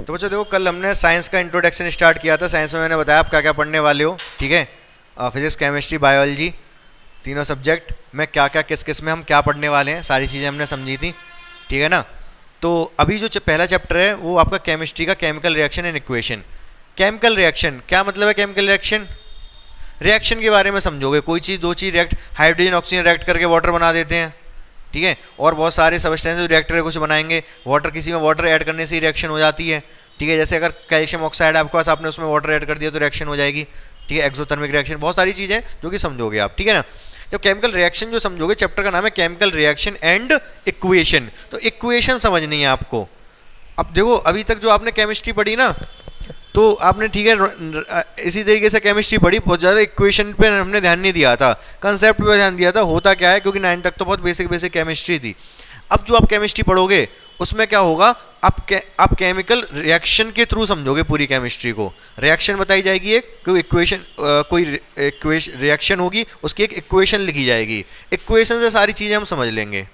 तो बच्चों देखो, कल हमने साइंस का इंट्रोडक्शन स्टार्ट किया था। साइंस में मैंने बताया आप क्या क्या पढ़ने वाले हो, ठीक है। फिजिक्स, केमिस्ट्री, बायोलॉजी, तीनों सब्जेक्ट में क्या क्या किस किस में हम क्या पढ़ने वाले हैं, सारी चीज़ें हमने समझी थी, ठीक है ना। तो अभी जो पहला चैप्टर है वो आपका केमिस्ट्री का chemical reaction and equation. Chemical reaction क्या मतलब है? केमिकल रिएक्शन, रिएक्शन के बारे में समझोगे। कोई चीज़, दो चीज़ रिएक्ट, हाइड्रोजन ऑक्सीजन रिएक्ट करके वाटर बना देते हैं, ठीक है। और बहुत सारे सबस्टेंस रिएक्टर कुछ बनाएंगे, वाटर, किसी में वाटर ऐड करने से रिएक्शन हो जाती है, ठीक है। जैसे अगर कैल्शियम ऑक्साइड आपके पास, आपने उसमें वाटर ऐड कर दिया तो रिएक्शन हो जाएगी, ठीक है। एक्सोथर्मिक रिएक्शन, बहुत सारी चीज़ें जो कि समझोगे आप, ठीक है ना। जब केमिकल रिएक्शन जो समझोगे, चैप्टर का नाम है केमिकल रिएक्शन एंड इक्वेशन। तो इक्वेशन समझनी है आपको। अब देखो, अभी तक जो आपने केमिस्ट्री पढ़ी ना, तो आपने, ठीक है, इसी तरीके से केमिस्ट्री पढ़ी, बहुत ज़्यादा इक्वेशन पे हमने ध्यान नहीं दिया था, कंसेप्ट पे ध्यान दिया था। होता क्या है, क्योंकि 9 तक तो बहुत बेसिक केमिस्ट्री थी। अब जो आप केमिस्ट्री पढ़ोगे उसमें क्या होगा, आप केमिकल रिएक्शन के थ्रू समझोगे पूरी केमिस्ट्री को। रिएक्शन बताई जाएगी, एक कोई इक्वेशन, कोई रिएक्शन होगी, उसकी एक इक्वेशन लिखी जाएगी। इक्वेशन से सारी चीज़ें हम समझ लेंगे।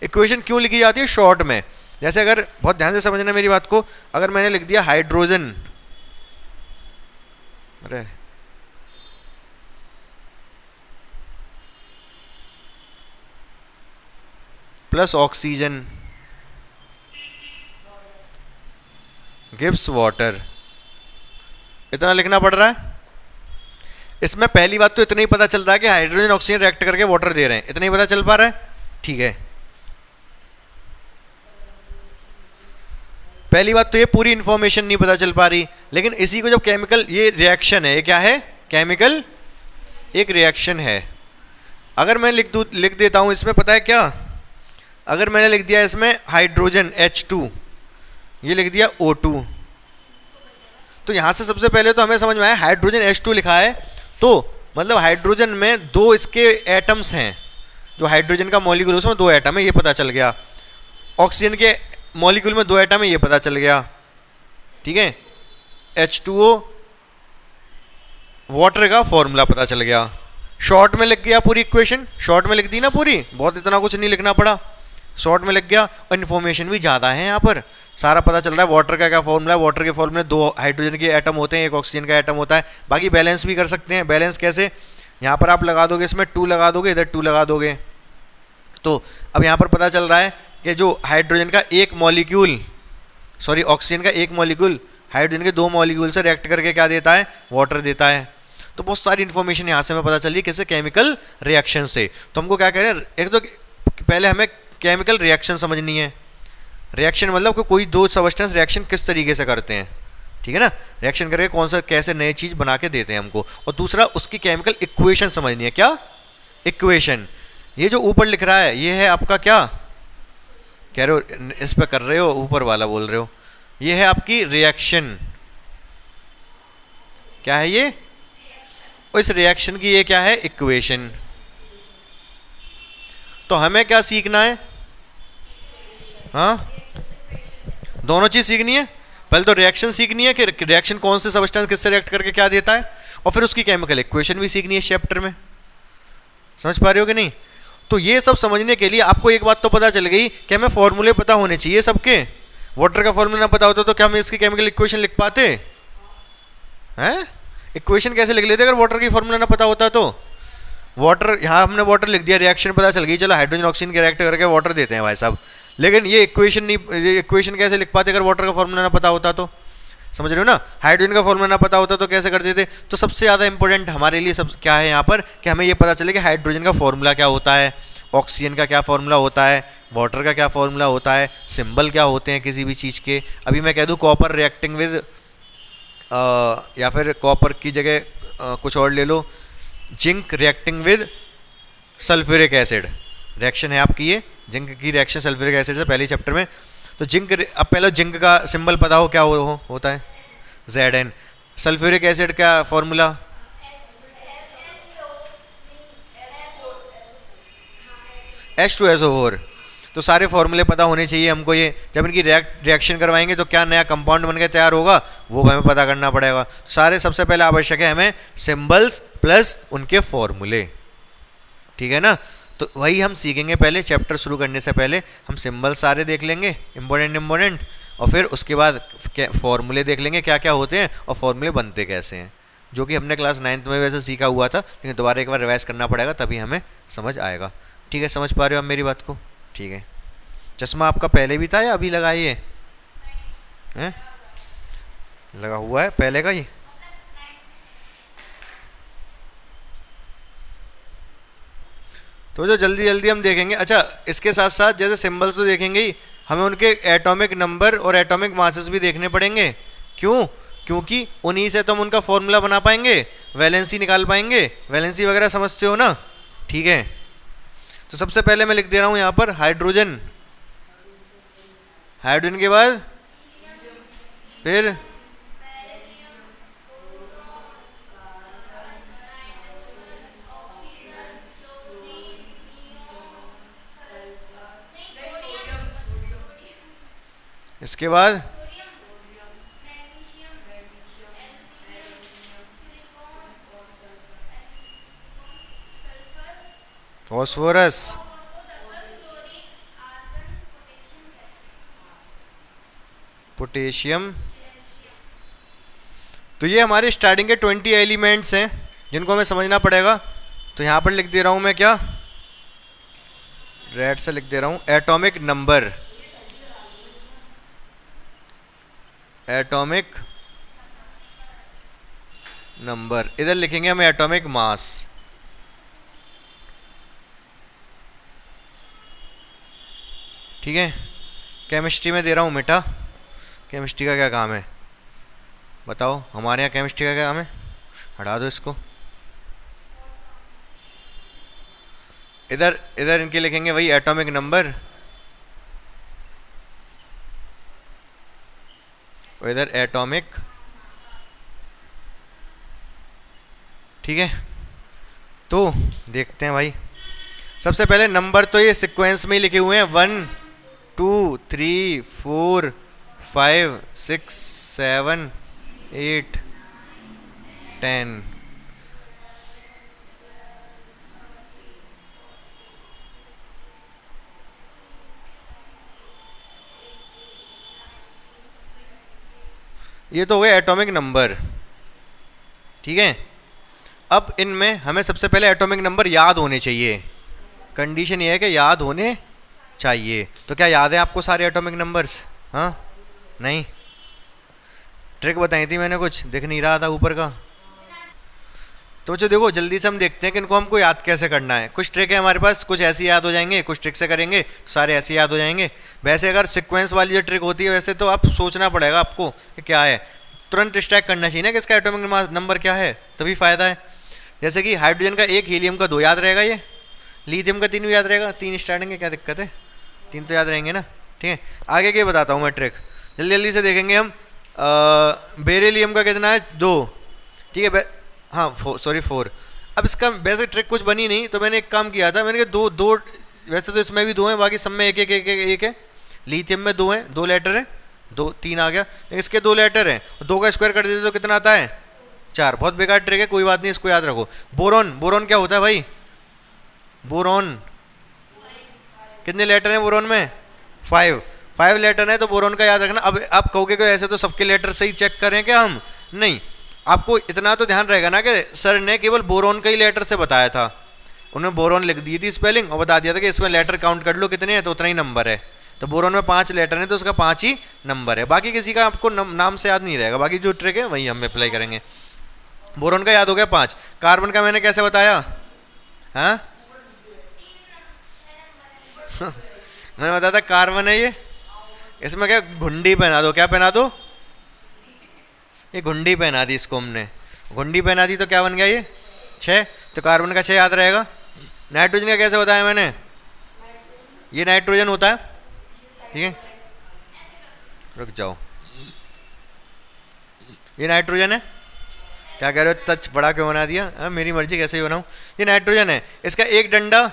इक्वेशन क्यों लिखी जाती है? शॉर्ट में। जैसे अगर बहुत ध्यान से समझना मेरी बात को, अगर मैंने लिख दिया हाइड्रोजन, अरे प्लस ऑक्सीजन गिव्स वाटर, इतना लिखना पड़ रहा है। इसमें पहली बात तो इतना ही पता चल रहा है कि हाइड्रोजन ऑक्सीजन रिएक्ट करके वाटर दे रहे हैं, इतना ही पता चल पा रहा है, ठीक है। पहली बात तो ये पूरी इंफॉर्मेशन नहीं पता चल पा रही, लेकिन इसी को जब केमिकल, ये रिएक्शन है, ये क्या है? केमिकल एक रिएक्शन है। अगर मैं लिख देता हूं इसमें, पता है क्या, अगर मैंने लिख दिया इसमें हाइड्रोजन H2, ये लिख दिया O2, तो यहां से सबसे पहले तो हमें समझ में आया हाइड्रोजन H2 लिखा है, तो मतलब हाइड्रोजन में दो इसके एटम्स हैं। जो हाइड्रोजन का मॉलिक्यूल, उसमें दो एटम है, ये पता चल गया। ऑक्सीजन के मॉलिक्यूल में दो एटम है, ये पता चल गया, ठीक है। H2O, वाटर का फॉर्मूला पता चल गया। शॉर्ट में लिख गया पूरी इक्वेशन, शॉर्ट में लिख दी ना पूरी, बहुत इतना कुछ नहीं लिखना पड़ा, शॉर्ट में लिख गया। और इन्फॉर्मेशन भी ज़्यादा है यहाँ पर, सारा पता चल रहा है। वाटर का क्या फॉर्मूला है? वाटर के फॉर्मूले, दो हाइड्रोजन के एटम होते हैं, एक ऑक्सीजन का एटम होता है। बाकी बैलेंस भी कर सकते हैं। बैलेंस कैसे? यहाँ पर आप लगा दोगे, इसमें 2 लगा दोगे, इधर 2 लगा दोगे। तो अब यहाँ पर पता चल रहा है कि जो हाइड्रोजन का एक मॉलिक्यूल, सॉरी ऑक्सीजन का एक मॉलिक्यूल हाइड्रोजन के 2 मॉलिक्यूल से रिएक्ट करके क्या देता है? वाटर देता है। तो बहुत सारी इन्फॉर्मेशन यहाँ से हमें पता चली कैसे, केमिकल रिएक्शन से। तो हमको क्या कह रहे हैं, एक तो पहले हमें केमिकल रिएक्शन समझनी है। रिएक्शन मतलब कि कोई दो सबस्टेंस रिएक्शन किस तरीके से करते हैं, ठीक है ना। रिएक्शन करके कौन सा, कैसे नई चीज़ बना के देते हैं हमको। और दूसरा, उसकी केमिकल इक्वेशन समझनी है। क्या इक्वेशन? ये जो ऊपर लिख रहा है, ये है आपका, क्या कह रहे हो, इस पे कर रहे हो, ऊपर वाला बोल रहे हो, ये है आपकी रिएक्शन। क्या है ये? इस रिएक्शन की ये क्या है? इक्वेशन। तो हमें क्या सीखना है? हाँ, दोनों चीज सीखनी है। पहले तो रिएक्शन सीखनी है कि रिएक्शन कौन से सबस्टेंस किससे रिएक्ट करके क्या देता है, और फिर उसकी केमिकल इक्वेशन भी सीखनी है इस चैप्टर में। समझ पा रहे हो कि नहीं? तो ये सब समझने के लिए आपको एक बात तो पता चल गई कि हमें फॉर्मूले पता होने चाहिए सबके। वाटर का फॉर्मूला ना पता होता तो क्या हम इसकी केमिकल इक्वेशन लिख पाते हैं? इक्वेशन कैसे लिख लेते अगर वाटर की फॉर्मूला ना पता होता तो? वाटर, यहाँ हमने वाटर लिख दिया, रिएक्शन पता चल गई, चलो हाइड्रोजन ऑक्सीजन के रिएक्ट करके वाटर देते हैं भाई साहब, लेकिन ये इक्वेशन नहीं, ये इक्वेशन कैसे लिख पाते अगर वाटर का फॉर्मूला ना पता होता तो? समझ रहे हो ना? हाइड्रोजन का फॉर्मूला ना पता होता तो कैसे कर देते? तो सबसे ज़्यादा इंपॉर्टेंट हमारे लिए सब क्या है यहाँ पर, कि हमें ये पता चले कि हाइड्रोजन का फॉर्मूला क्या होता है, ऑक्सीजन का क्या फॉर्मूला होता है, वाटर का क्या फॉर्मूला होता है, सिंबल क्या होते हैं किसी भी चीज़ के। अभी मैं कह दूँ कॉपर रिएक्टिंग विद, या फिर कॉपर की जगह कुछ और ले लो, zinc reacting with sulphuric acid, reaction है आपकी ये, जिंक की रिएक्शन सल्फ्यूरिक एसिड से पहले चैप्टर में। तो जिंक, अब पहले जिंक का सिंबल पता हो, क्या होता है? Zn। सल्फ्यूरिक एसिड का फॉर्मूला H2SO4। तो सारे फॉर्मूले पता होने चाहिए हमको ये। जब इनकी रिएक्शन करवाएंगे तो क्या नया कंपाउंड बन के तैयार होगा वो हमें पता करना पड़ेगा। तो सारे, सबसे पहले आवश्यक है हमें सिंबल्स प्लस उनके फॉर्मूले, ठीक है ना। तो वही हम सीखेंगे। पहले चैप्टर शुरू करने से पहले हम सिंबल सारे देख लेंगे, इंपॉर्टेंट, और फिर उसके बाद फॉर्मूले देख लेंगे क्या क्या होते हैं और फॉर्मूले बनते कैसे हैं, जो कि हमने क्लास 9th में वैसे सीखा हुआ था, लेकिन दोबारा एक बार रिवाइज करना पड़ेगा तभी हमें समझ आएगा। ठीक है, समझ पा रहे हो आप मेरी बात को? ठीक है। चश्मा आपका पहले भी था या अभी लगाइए? हैं? लगा हुआ है पहले का ही? तो जो जल्दी जल्दी हम देखेंगे, अच्छा इसके साथ साथ जैसे सिंबल्स तो देखेंगे ही, हमें उनके एटॉमिक नंबर और एटॉमिक मासेस भी देखने पड़ेंगे। क्यों? क्योंकि उन्हीं से तो हम उनका फॉर्मूला बना पाएंगे, वैलेंसी निकाल पाएंगे। वैलेंसी वगैरह समझते हो ना? ठीक है, तो सबसे पहले मैं लिख दे रहा हूं यहां पर हाइड्रोजन। हाइड्रोजन के बाद फिर इसके बाद फॉस्फोरस, पोटेशियम। तो ये हमारे स्टार्टिंग के 20 एलिमेंट्स हैं जिनको हमें समझना पड़ेगा। तो यहां पर लिख दे रहा हूं मैं, क्या रेड से लिख दे रहा हूं, एटॉमिक नंबर, एटॉमिक नंबर। इधर लिखेंगे हम एटॉमिक मास। ठीक है, केमिस्ट्री में दे रहा हूं बेटा। केमिस्ट्री का क्या काम है बताओ? हमारे यहाँ केमिस्ट्री का क्या काम है? हटा दो इसको। इधर इधर इनके लिखेंगे वही एटॉमिक नंबर, और इधर एटॉमिक। ठीक है, तो देखते हैं भाई। सबसे पहले नंबर तो ये सीक्वेंस में ही लिखे हुए हैं, 1 2 3 4 5 6 7 8 10। ये तो हो गए एटॉमिक नंबर। ठीक है, अब इनमें हमें सबसे पहले एटॉमिक नंबर याद होने चाहिए। कंडीशन ये है कि याद होने चाहिए। तो क्या याद है आपको सारे एटॉमिक नंबर्स? हाँ? नहीं? ट्रिक बताई थी मैंने, कुछ दिख नहीं रहा था ऊपर का। तो जो देखो जल्दी से हम देखते हैं कि इनको हमको याद कैसे करना है। कुछ ट्रिक है हमारे पास, कुछ ऐसे याद हो जाएंगे, कुछ ट्रिक से करेंगे तो सारे ऐसे याद हो जाएंगे। वैसे अगर सीक्वेंस वाली जो ट्रिक होती है वैसे तो आप सोचना पड़ेगा आपको कि क्या है, तुरंत डिस्ट्रैक्ट करना चाहिए ना कि इसका एटॉमिक नंबर क्या है, तभी फायदा है। जैसे कि हाइड्रोजन का 1, हीलियम का 2 याद रहेगा, ये लिथियम का 3 भी याद रहेगा। 3 स्टार्टिंग के क्या दिक्कत है, 3 तो याद रहेंगे ना। ठीक है, आगे के बताता हूँ मैं ट्रिक, जल्दी जल्दी से देखेंगे हम। बेरिलियम का कितना है? 2। ठीक है, हाँ सॉरी 4। अब इसका वैसे ट्रिक कुछ बनी नहीं, तो मैंने एक काम किया था, मैंने कहा 2 वैसे तो इसमें भी 2 हैं, बाकी सब में एक एक है। लिथियम में 2 हैं, 2 लेटर हैं, 2 3 आ गया, लेकिन इसके 2 लेटर हैं, 2 का स्क्वायर कर देते तो कितना आता है? 4। बहुत बेकार ट्रिक है, कोई बात नहीं, इसको याद रखो। बोरॉन, बोरॉन क्या होता है भाई? बोरॉन कितने लेटर हैं बोरॉन में? 5 लेटर है, तो बोरॉन का याद रखना। अब आप कहोगे कि ऐसे तो सबके लेटर से ही चेक करें क्या हम? नहीं, आपको इतना तो ध्यान रहेगा ना कि सर ने केवल बोरॉन का ही लेटर से बताया था। उन्होंने बोरॉन लिख दी थी स्पेलिंग और बता दिया था कि इसमें लेटर काउंट कर लो कितने हैं, तो उतना ही नंबर है। तो बोरॉन में 5 लेटर हैं तो उसका 5 ही नंबर है। बाकी किसी का आपको नाम से याद नहीं रहेगा, बाकी जो ट्रिक है वही हम अप्लाई करेंगे। बोरॉन का याद हो गया 5। कार्बन का मैंने कैसे बताया? हाँ मैंने बताया था कार्बन है ये, इसमें क्या घुंडी पहना दो। क्या पहना दो? ये घुंडी पहना दी इसको हमने, घुंडी पहना दी तो क्या बन गया ये? 6। तो कार्बन का 6 याद रहेगा। नाइट्रोजन का कैसे बताया मैंने? ये नाइट्रोजन होता है। ठीक है, रुक जाओ, ये नाइट्रोजन है। क्या कह रहे हो, टच बड़ा क्यों बना दिया? मेरी मर्जी कैसे ही बनाऊँ। ये नाइट्रोजन है, इसका एक डंडा।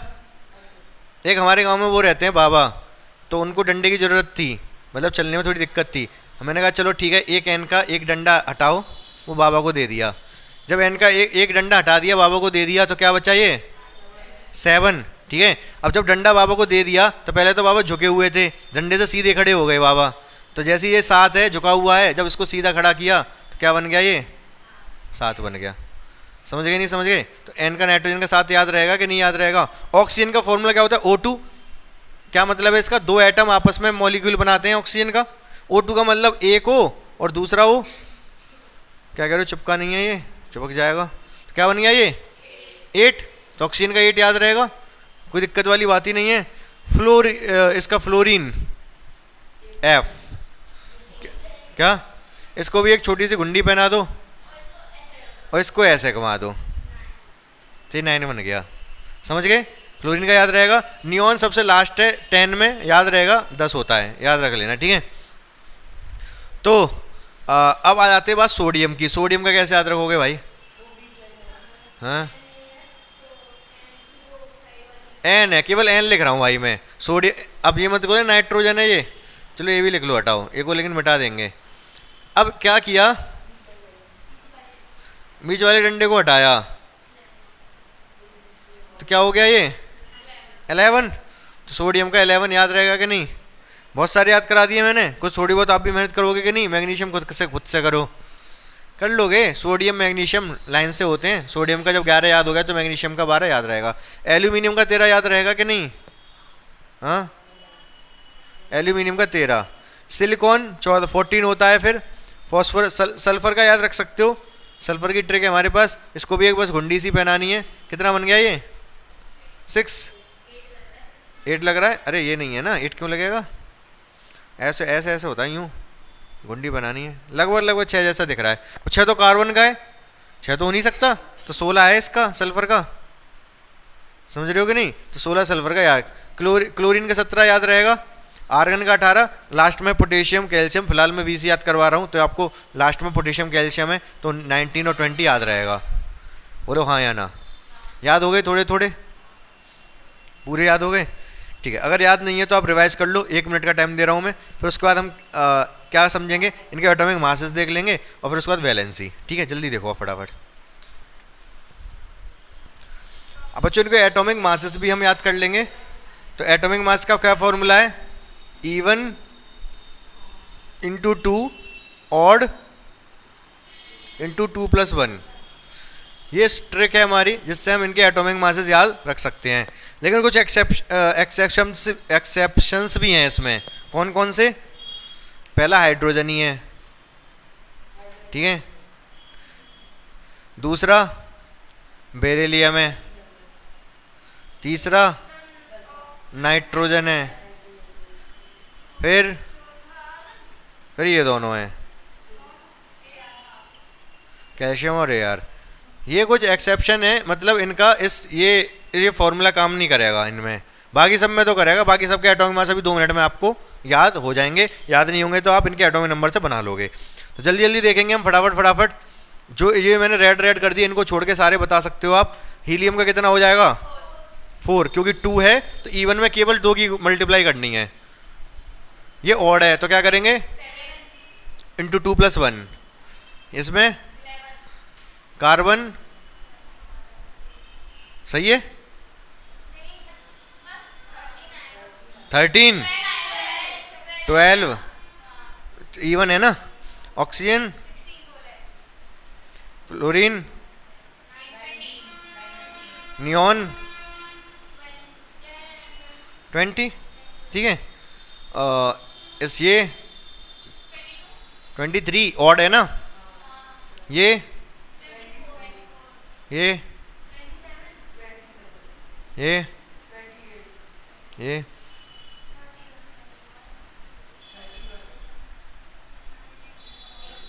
एक हमारे गांव में वो रहते हैं बाबा, तो उनको डंडे की ज़रूरत थी, मतलब चलने में थोड़ी दिक्कत थी। मैंने कहा चलो ठीक है, एक एन का एक डंडा हटाओ, वो बाबा को दे दिया। जब एन का एक डंडा हटा दिया, बाबा को दे दिया, तो क्या बचा ये? 7। ठीक है, अब जब डंडा बाबा को दे दिया तो पहले तो बाबा झुके हुए थे, डंडे से सीधे खड़े हो गए बाबा। तो जैसे ये 7 है, झुका हुआ है, जब इसको सीधा खड़ा किया तो क्या बन गया, ये 7 बन गया। समझ गए नहीं समझ गए? तो एन का नाइट्रोजन का साथ याद रहेगा कि नहीं याद रहेगा? ऑक्सीजन का फॉर्मूला क्या होता है, O2। क्या मतलब है इसका, 2 एटम आपस में मॉलिक्यूल बनाते हैं ऑक्सीजन का। O2 का मतलब एक हो और दूसरा हो, क्या कह रहे हो, चिपका नहीं है, ये चिपक जाएगा। तो क्या बन गया ये 8। तो ऑक्सीजन का 8 याद रहेगा, कोई दिक्कत वाली बात ही नहीं है। इसका फ्लोरीन F, क्या इसको भी एक छोटी सी गुंडी पहना दो और इसको ऐसे घुमा दो, तो 9 बन गया। समझ गए? फ्लोरीन का याद रहेगा। नियॉन सबसे लास्ट है 10 में, याद रहेगा 10 होता है, याद रख लेना, ठीक है। तो अब आ जाते हैं बात सोडियम की। सोडियम का कैसे याद रखोगे भाई? हाँ एन है, केवल एन लिख रहा हूँ भाई मैं। सोडियम, अब ये मत बोले नाइट्रोजन है ये, चलो ये भी लिख लो, हटाओ एक को, लेकिन मिटा देंगे। अब क्या किया, बीच वाले डंडे को हटाया तो क्या हो गया ये 11। तो सोडियम का 11 याद रहेगा कि नहीं? बहुत सारे याद करा दिए मैंने, कुछ थोड़ी बहुत आप भी मेहनत करोगे कि नहीं? मैग्नीशियम खुद से करो, कर लोगे। सोडियम मैग्नीशियम लाइन से होते हैं। सोडियम का जब 11 याद हो गया तो मैग्नीशियम का 12 याद रहेगा। एल्यूमिनियम का 13 याद रहेगा कि नहीं? हाँ एल्यूमिनियम का 13। सिलिकॉन 14 होता है। फिर फॉस्फोरस, सल्फर का याद रख सकते हो, सल्फर की ट्रिक है हमारे पास, इसको भी एक बस घुंडी सी पहनानी है। कितना बन गया ये 6। 8 लग रहा है, अरे ये नहीं है ना, 8 क्यों लगेगा, ऐसे ऐसे ऐसे होता है, यूँ गुंडी बनानी है। लगभग 6 जैसा दिख रहा है। 6 तो कार्बन का है, 6 तो हो नहीं सकता, तो 16 है इसका सल्फर का। समझ रहे हो कि नहीं? तो 16 सल्फर का याद। क्लोरीन का 17 याद रहेगा, आर्गन का 18, लास्ट में पोटेशियम कैल्शियम, फिलहाल मैं 20 याद करवा रहा हूँ, तो आपको लास्ट में पोटेशियम कैल्शियम है तो 19 और 20 याद रहेगा। बोलो हाँ या ना? याद हो गए थोड़े थोड़े? पूरे याद हो गए? ठीक है, अगर याद नहीं है तो आप रिवाइज कर लो, 1 मिनट का टाइम दे रहा हूँ मैं। फिर उसके बाद हम क्या समझेंगे, इनके एटॉमिक मासेस देख लेंगे और फिर उसके बाद वैलेंसी। ठीक है, जल्दी देखो फटाफट। अब बच्चों इनके एटॉमिक मासेस भी हम याद कर लेंगे। तो एटॉमिक मास का क्या फॉर्मूला है, E1 × 2 ऑड × 2 + 1। ये ट्रिक है हमारी जिससे हम इनके एटॉमिक मासेस याद रख सकते हैं। लेकिन कुछ एक्सेप्शंस भी हैं इसमें। कौन कौन से? पहला हाइड्रोजन ही है, ठीक है। दूसरा बेरिलियम है। तीसरा नाइट्रोजन है। फिर ये दोनों हैं, कैल्शियम और एआर। ये कुछ एक्सेप्शन है, मतलब इनका ये फॉर्मूला काम नहीं करेगा इनमें, बाकी सब में तो करेगा। बाकी सबके एटॉमिक मास अभी 2 मिनट में आपको याद हो जाएंगे। याद नहीं होंगे तो आप इनके एटॉमिक नंबर से बना लोगे। तो जल्दी जल्दी देखेंगे हम फटाफट। जो ये मैंने रेड कर दिया, इनको छोड़ के सारे बता सकते हो आप। हीलियम का कितना हो जाएगा 4, क्योंकि 2 है तो E1 में केवल 2 की मल्टीप्लाई करनी है। ये ऑड है तो क्या करेंगे × 2 + 1। इसमें कार्बन सही है 13 12 E1 है ना। ऑक्सीजन, फ्लोरीन, नियॉन 20, ठीक है। ये 23 ऑड है ना। ये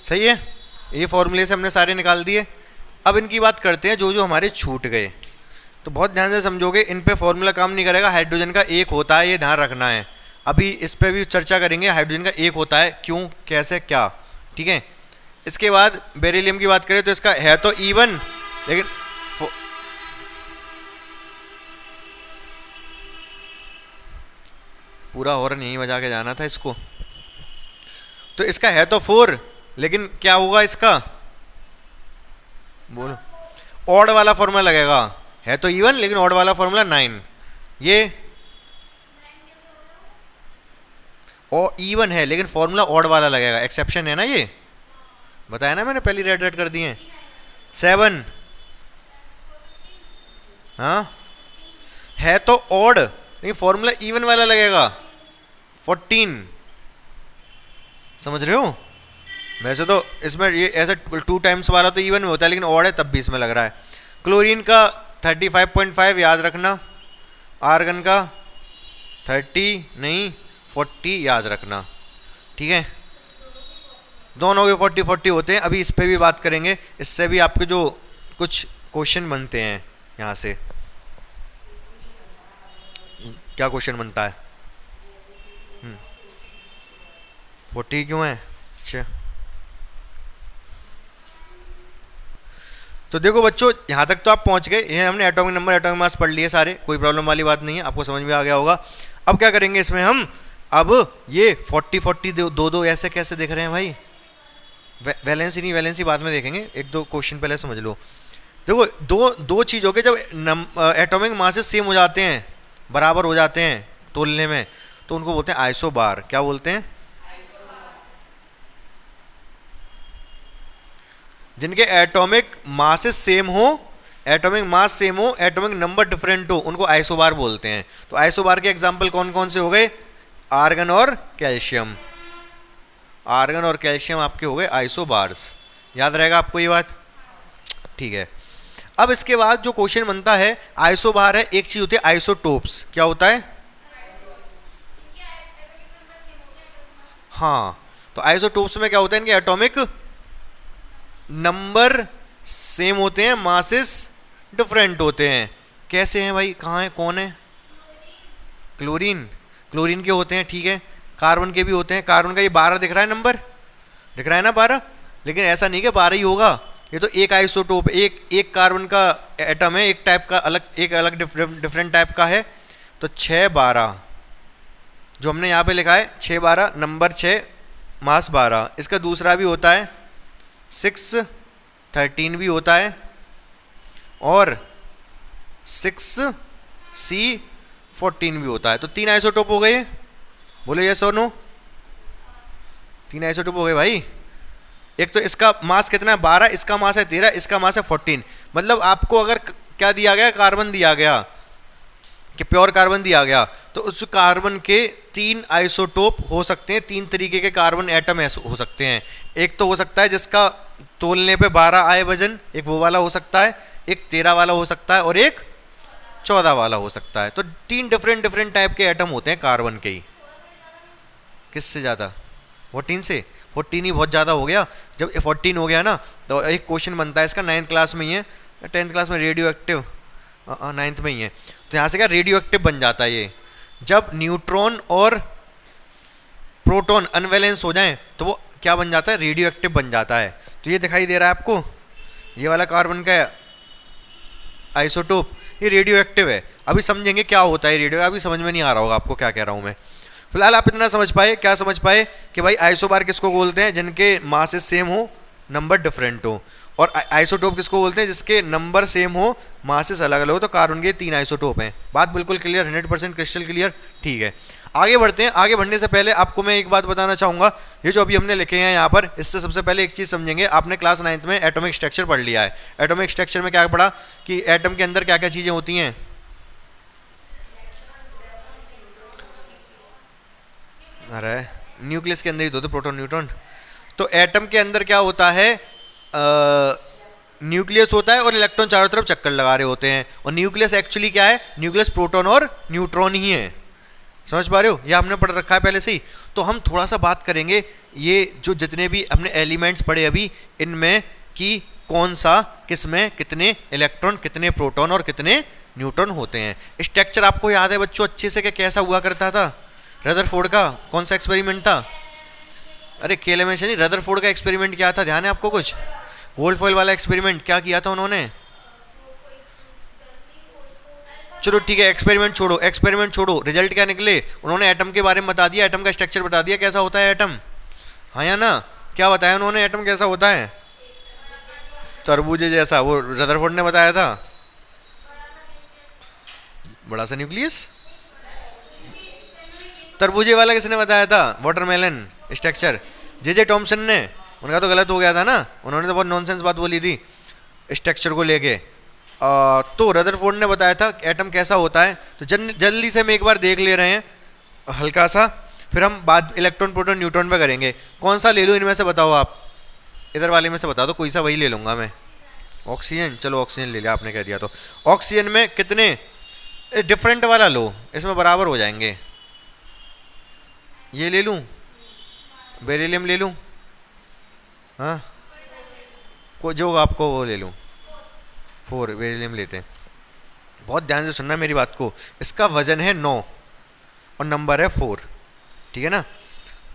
सही है। ये फॉर्मूले से हमने सारे निकाल दिए। अब इनकी बात करते हैं जो हमारे छूट गए। तो बहुत ध्यान से समझोगे, इन पे फॉर्मूला काम नहीं करेगा। हाइड्रोजन का 1 होता है, ये ध्यान रखना है। अभी इस पे भी चर्चा करेंगे, हाइड्रोजन का 1 होता है, क्यों, कैसे, क्या, ठीक है। इसके बाद बेरिलियम की बात करें तो इसका है तो E1, लेकिन पूरा हॉर्न यहीं बजा के जाना था इसको। तो इसका है तो 4, लेकिन क्या होगा इसका, बोलो। ऑड वाला फॉर्मूला लगेगा। है तो E1 लेकिन ऑड वाला फॉर्मूला 9। ये और इवन है लेकिन फॉर्मूला ऑड वाला लगेगा, एक्सेप्शन है ना ये, बताया ना मैंने, पहली रेड रेड कर दिए। 7 हाँ है तो ऑड लेकिन फॉर्मूला इवन वाला लगेगा। 14 समझ रहे हो? वैसे तो इसमें ये ऐसा 2 टाइम्स वाला तो इवन में होता है लेकिन ऑड है तब भी इसमें लग रहा है। क्लोरीन का 35.5 याद रखना, आर्गन का 30 नहीं 40 याद रखना, ठीक है। दोनों के 40 होते हैं। अभी इस पे भी बात करेंगे, इससे भी आपके जो कुछ क्वेश्चन बनते हैं यहाँ से। क्या क्वेश्चन बनता है? 40 क्यों है? अच्छा तो देखो बच्चों, यहाँ तक तो आप पहुँच गए। ये हमने एटॉमिक नंबर एटॉमिक मास पढ़ लिए सारे, कोई प्रॉब्लम वाली बात नहीं है, आपको समझ में आ गया होगा। अब क्या करेंगे इसमें हम, अब ये 40 दो ऐसे कैसे देख रहे हैं भाई? वैलेंसी नहीं, वैलेंसी बाद में देखेंगे, एक दो क्वेश्चन पहले समझ लो। देखो दो चीज़ों के जब एटॉमिक मासेस सेम हो जाते हैं, बराबर हो जाते हैं तोलने में, तो उनको बोलते हैं आइसोबार। क्या बोलते हैं? जिनके एटॉमिक मासेस सेम हो, एटॉमिक मास सेम हो, एटॉमिक नंबर डिफरेंट हो, उनको आइसोबार बोलते हैं। तो आइसोबार के एग्जांपल कौन कौन से हो गए? आर्गन और कैल्शियम। आर्गन और कैल्शियम आपके हो गए आइसोबार्स। याद रहेगा आपको ये बात? ठीक है। अब इसके बाद जो क्वेश्चन बनता है, आइसोबार है, एक चीज होती है आइसोटोप्स। क्या होता है? हाँ, तो आइसोटोप्स में क्या होता है? इनके एटॉमिक नंबर सेम होते हैं, मासेस डिफरेंट होते हैं। कैसे हैं भाई? कहाँ है, कौन है? क्लोरीन। क्लोरीन के होते हैं, ठीक है। कार्बन के भी होते हैं। कार्बन का ये 12 दिख रहा है, नंबर दिख रहा है ना 12, लेकिन ऐसा नहीं कि 12 ही होगा, ये तो एक आइसोटोप, एक कार्बन का एटम है, एक टाइप का अलग, एक अलग डिफरेंट टाइप का है। तो 6 12 जो हमने यहाँ पे लिखा है, 6 12 नंबर 6 मास 12। इसका दूसरा भी होता है 6 13 भी होता है, और 6 C 14 भी होता है। तो 3 आइसोटोप हो गए, बोले यस और नो? 3 आइसोटोप हो गए भाई। एक तो इसका मास कितना है? 12, इसका मास है 13, इसका मास है 14। मतलब आपको अगर क्या दिया गया, कार्बन दिया गया कि प्योर कार्बन दिया गया, तो उस कार्बन के 3 आइसोटोप हो सकते हैं, 3 तरीके के कार्बन एटम हो सकते हैं। एक तो हो सकता है जिसका तोलने पे 12 आए वजन, एक वो वाला हो सकता है, एक 13 वाला हो सकता है, और एक 14 वाला हो सकता है। तो 3 डिफरेंट टाइप के एटम होते हैं कार्बन के ही। किससे ज़्यादा? 14 से? 14 ही बहुत ज़्यादा हो गया। जब 14 हो गया ना, तो एक क्वेश्चन बनता है इसका, 9th क्लास में ही है, 10th क्लास में रेडियो एक्टिव, 9th में ही है। तो यहाँ से क्या रेडियो एक्टिव बन जाता है ये, जब न्यूट्रॉन और प्रोटॉन अनवैलेंस हो जाएं तो वो क्या बन जाता है? रेडियो एक्टिव बन जाता है। तो ये दिखाई दे रहा है आपको, ये वाला कार्बन का आइसोटोप, ये रेडियो एक्टिव है। अभी समझेंगे क्या होता है रेडियो, अभी समझ में नहीं आ रहा होगा आपको क्या कह रहा हूँ मैं। फिलहाल आप इतना समझ पाए, क्या समझ पाए कि भाई आइसोबार किसको बोलते हैं? जिनके मासेस सेम हो, नंबर डिफरेंट हो। और आइसोटोप किसको बोलते हैं? जिसके नंबर सेम हो, मासेस अलग अलग हो। तो कार्बन के 3 आइसोटोप हैं। बात बिल्कुल क्लियर, 100% क्रिस्टल क्लियर, ठीक है। आगे बढ़ते हैं। आगे बढ़ने से पहले आपको मैं एक बात बताना चाहूँगा, ये जो अभी हमने लिखे हैं यहाँ पर, इससे सबसे पहले एक चीज़ समझेंगे। आपने क्लास 9th में एटॉमिक स्ट्रक्चर पढ़ लिया है। एटॉमिक स्ट्रक्चर में क्या पढ़ा कि एटम के अंदर क्या क्या चीज़ें होती हैं? अरे न्यूक्लियस के अंदर ही तो प्रोटॉन न्यूट्रॉन। तो एटम के अंदर क्या होता है? न्यूक्लियस होता है और इलेक्ट्रॉन चारों तरफ चक्कर लगा रहे होते हैं। और न्यूक्लियस एक्चुअली क्या है? न्यूक्लियस प्रोटॉन और न्यूट्रॉन ही है। समझ पा रहे हो? यह हमने पढ़ रखा है पहले से ही। तो हम थोड़ा सा बात करेंगे, ये जो जितने भी हमने एलिमेंट्स पढ़े अभी, इनमें कि कौन सा, किसमें कितने इलेक्ट्रॉन, कितने प्रोटॉन और कितने न्यूट्रॉन होते हैं। स्ट्रक्चर आपको याद है बच्चों अच्छे से कि कैसा हुआ करता था? रदरफोर्ड का कौन सा एक्सपेरिमेंट था? अरे केलेमेश नहीं, रदरफोर्ड का एक्सपेरिमेंट क्या था? ध्यान है आपको कुछ? गोल्ड फॉइल वाला एक्सपेरिमेंट क्या किया था उन्होंने? चलो ठीक है, एक्सपेरिमेंट छोड़ो, रिजल्ट क्या निकले? उन्होंने एटम के बारे में बता दिया, एटम का स्ट्रक्चर बता दिया कैसा होता है एटम। हाँ या ना? क्या बताया उन्होंने एटम कैसा होता है? तरबूजे जैसा, वो रदरफोर्ड ने बताया था। बड़ा सा न्यूक्लियस। तरबूजे वाला किसने बताया था, वाटरमेलन स्ट्रक्चर? जे टॉमसन ने। उनका तो गलत हो गया था ना, उन्होंने तो बहुत नॉनसेंस बात बोली थी स्ट्रक्चर को लेके। तो रदरफोर्ड ने बताया था एटम कैसा होता है। तो जल्दी से हम एक बार देख ले रहे हैं हल्का सा, फिर हम बात इलेक्ट्रॉन प्रोटॉन न्यूट्रॉन पे करेंगे। कौन सा ले लूँ इनमें से बताओ आप, इधर वाले में से बता दो, कोई सा वही ले लूँगा मैं। ऑक्सीजन, चलो ऑक्सीजन ले लिया आपने कह दिया तो। ऑक्सीजन में कितने, डिफरेंट वाला लो, इसमें बराबर हो जाएंगे। ये ले लूँ, बेरिलियम ले लूँ, हाँ को जो आपको वो ले लूँ, 4 बेरिलियम लेते हैं। बहुत ध्यान से सुनना मेरी बात को। इसका वजन है 9 और नंबर है 4, ठीक है ना।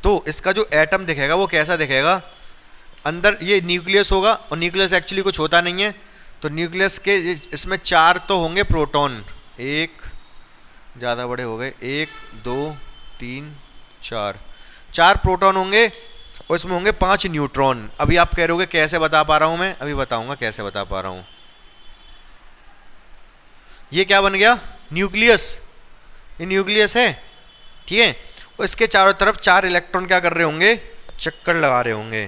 तो इसका जो एटम दिखेगा वो कैसा दिखेगा, अंदर ये न्यूक्लियस होगा, और न्यूक्लियस एक्चुअली कुछ होता नहीं है। तो न्यूक्लियस के इसमें 4 तो होंगे प्रोटॉन, एक ज़्यादा बड़े हो गए, 1 2 3 4 प्रोटॉन होंगे, और इसमें होंगे 5 न्यूट्रॉन। अभी आप कह रहे होगे कैसे बता पा रहा हूँ मैं, अभी बताऊँगा कैसे बता पा रहा हूँ। ये क्या बन गया, न्यूक्लियस, ये न्यूक्लियस है, ठीक है। और इसके चारों तरफ 4 इलेक्ट्रॉन क्या कर रहे होंगे, चक्कर लगा रहे होंगे,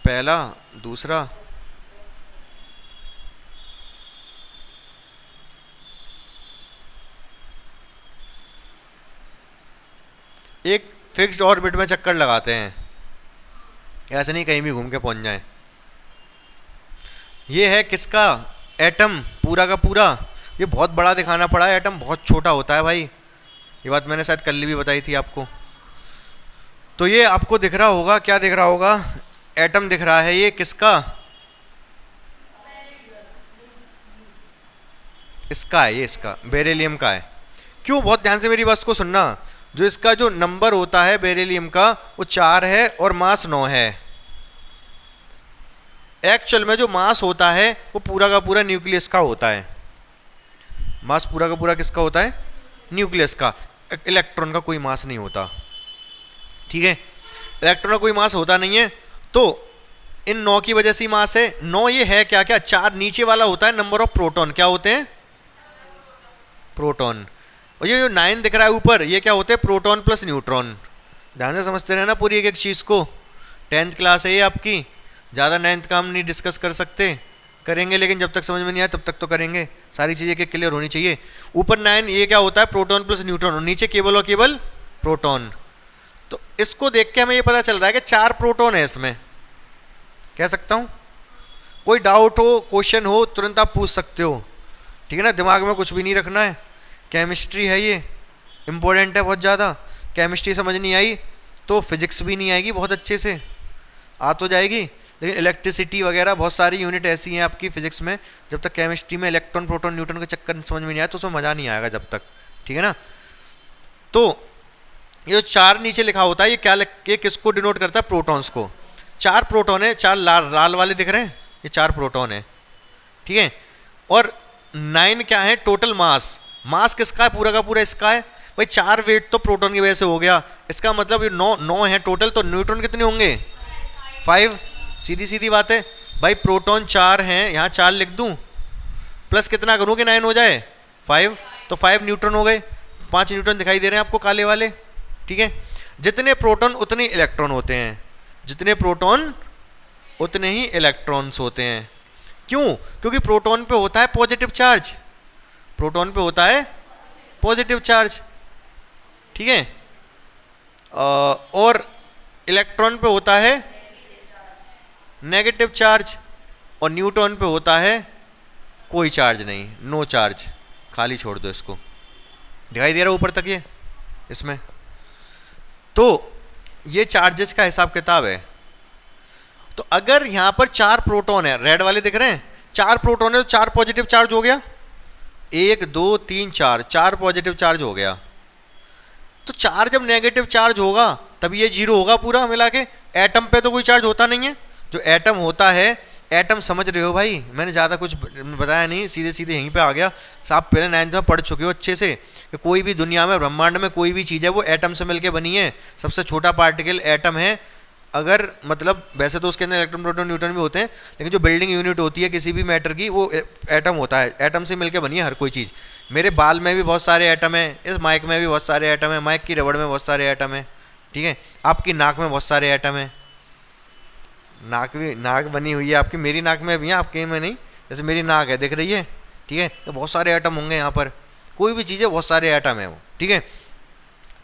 पहला दूसरा एक फिक्स्ड ऑर्बिट में चक्कर लगाते हैं, ऐसे नहीं कहीं भी घूम के पहुंच जाए। ये है किसका एटम, पूरा का पूरा। ये बहुत बड़ा दिखाना पड़ा है, एटम बहुत छोटा होता है भाई, ये बात मैंने शायद कल भी बताई थी आपको। तो ये आपको दिख रहा होगा, क्या दिख रहा होगा, एटम दिख रहा है। ये किसका, इसका है, ये इसका बेरिलियम का है। क्यों, बहुत ध्यान से मेरी बात को सुनना। जो इसका जो नंबर होता है बेरिलियम का वो 4 है और मास 9 है। एक्चुअल में जो मास होता है वो पूरा का पूरा न्यूक्लियस का होता है। मास पूरा का पूरा किसका होता है, न्यूक्लियस का। इलेक्ट्रॉन का कोई मास नहीं होता, ठीक है। इलेक्ट्रॉन का कोई मास होता नहीं है, तो इन 9 की वजह से ही मास है। 9 ये है क्या क्या, 4 नीचे वाला होता है नंबर ऑफ प्रोटॉन, क्या होते हैं, प्रोटॉन। और ये जो 9 दिख रहा है ऊपर, ये क्या होते हैं, प्रोटॉन प्लस न्यूट्रॉन। ध्यान से समझते रहना पूरी एक एक चीज़ को। 10th क्लास है ये आपकी, ज़्यादा 9th का हम नहीं डिस्कस कर सकते, करेंगे लेकिन जब तक समझ में नहीं आए तब तक तो करेंगे। सारी चीज़ें एक क्लियर होनी चाहिए। ऊपर 9 ये क्या होता है, प्रोटॉन प्लस न्यूट्रॉन, और नीचे केवल और केवल प्रोटॉन। तो इसको देख के हमें ये पता चल रहा है कि 4 प्रोटॉन है इसमें, कह सकता हूँ। कोई डाउट हो, क्वेश्चन हो, तुरंत आप पूछ सकते हो, ठीक है ना। दिमाग में कुछ भी नहीं रखना है। केमिस्ट्री है ये, इम्पोर्टेंट है बहुत ज़्यादा। केमिस्ट्री समझ नहीं आई तो फिजिक्स भी नहीं आएगी बहुत अच्छे से, आ तो जाएगी लेकिन इलेक्ट्रिसिटी वगैरह बहुत सारी यूनिट ऐसी हैं आपकी फिजिक्स में, जब तक केमिस्ट्री में इलेक्ट्रॉन प्रोटॉन न्यूट्रॉन का चक्कर समझ में नहीं आया तो उसमें मज़ा नहीं आएगा जब तक, ठीक है ना। तो ये जो 4 नीचे लिखा होता है, ये क्या ये किसको डिनोट करता है, प्रोटॉन्स को। 4 प्रोटॉन है, 4 लाल वाले दिख रहे हैं, ये 4 प्रोटॉन है, ठीक है। और 9 क्या है, टोटल मास। मास किसका है, पूरा का पूरा इसका है भाई। 4 वेट तो प्रोटॉन की वजह से हो गया, इसका मतलब ये 9 है टोटल। तो न्यूट्रॉन कितने होंगे, 5। सीधी सीधी बात है भाई, प्रोटॉन 4 हैं, यहाँ 4 लिख दूँ, प्लस कितना करूँ कि 9 हो जाए, 5। तो 5 न्यूट्रॉन हो गए, 5 न्यूट्रॉन दिखाई दे रहे हैं आपको काले वाले, ठीक है। जितने प्रोटॉन उतने इलेक्ट्रॉन होते हैं, जितने प्रोटॉन उतने ही इलेक्ट्रॉन्स होते हैं। क्यों, क्योंकि प्रोटॉन पे होता है पॉजिटिव चार्ज, प्रोटॉन पे होता है पॉजिटिव चार्ज, ठीक है। और इलेक्ट्रॉन पे होता है नेगेटिव चार्ज, और न्यूट्रॉन पे होता है कोई चार्ज नहीं, नो चार्ज, खाली छोड़ दो इसको। दिखाई दे रहा है ऊपर तक ये इसमें। तो ये चार्जेस का हिसाब किताब है। तो अगर यहाँ पर 4 प्रोटॉन है, रेड वाले दिख रहे हैं, 4 प्रोटॉन है तो 4 पॉजिटिव चार्ज हो गया, 1 2 3 4 पॉजिटिव चार्ज हो गया। तो 4 जब नेगेटिव चार्ज होगा तब ये 0 होगा पूरा मिला के। एटम पे तो कोई चार्ज होता नहीं है। जो एटम होता है, एटम समझ रहे हो भाई, मैंने ज़्यादा कुछ बताया नहीं, सीधे सीधे यहीं पे आ गया। आप पहले 9th में पढ़ चुके हो अच्छे से कि कोई भी दुनिया में, ब्रह्मांड में कोई भी चीज़ है वो एटम से मिलके बनी है। सबसे छोटा पार्टिकल एटम है, अगर मतलब वैसे तो उसके अंदर इलेक्ट्रॉन प्रोटॉन न्यूट्रॉन भी होते हैं, लेकिन जो बिल्डिंग यूनिट होती है किसी भी मैटर की वो एटम होता है। एटम से मिलकर बनी है हर कोई चीज़। मेरे बाल में भी बहुत सारे एटम है, इस माइक में भी बहुत सारे एटम है, माइक की रबड़ में बहुत सारे एटम है, ठीक है। आपकी नाक में बहुत सारे एटम है, नाक बनी हुई है आपकी, मेरी नाक में भी है, आपके में नहीं। जैसे मेरी नाक है, दिख रही है, ठीक है, तो बहुत सारे एटम होंगे यहाँ पर। कोई भी चीज़ है बहुत सारे एटम है वो, ठीक है।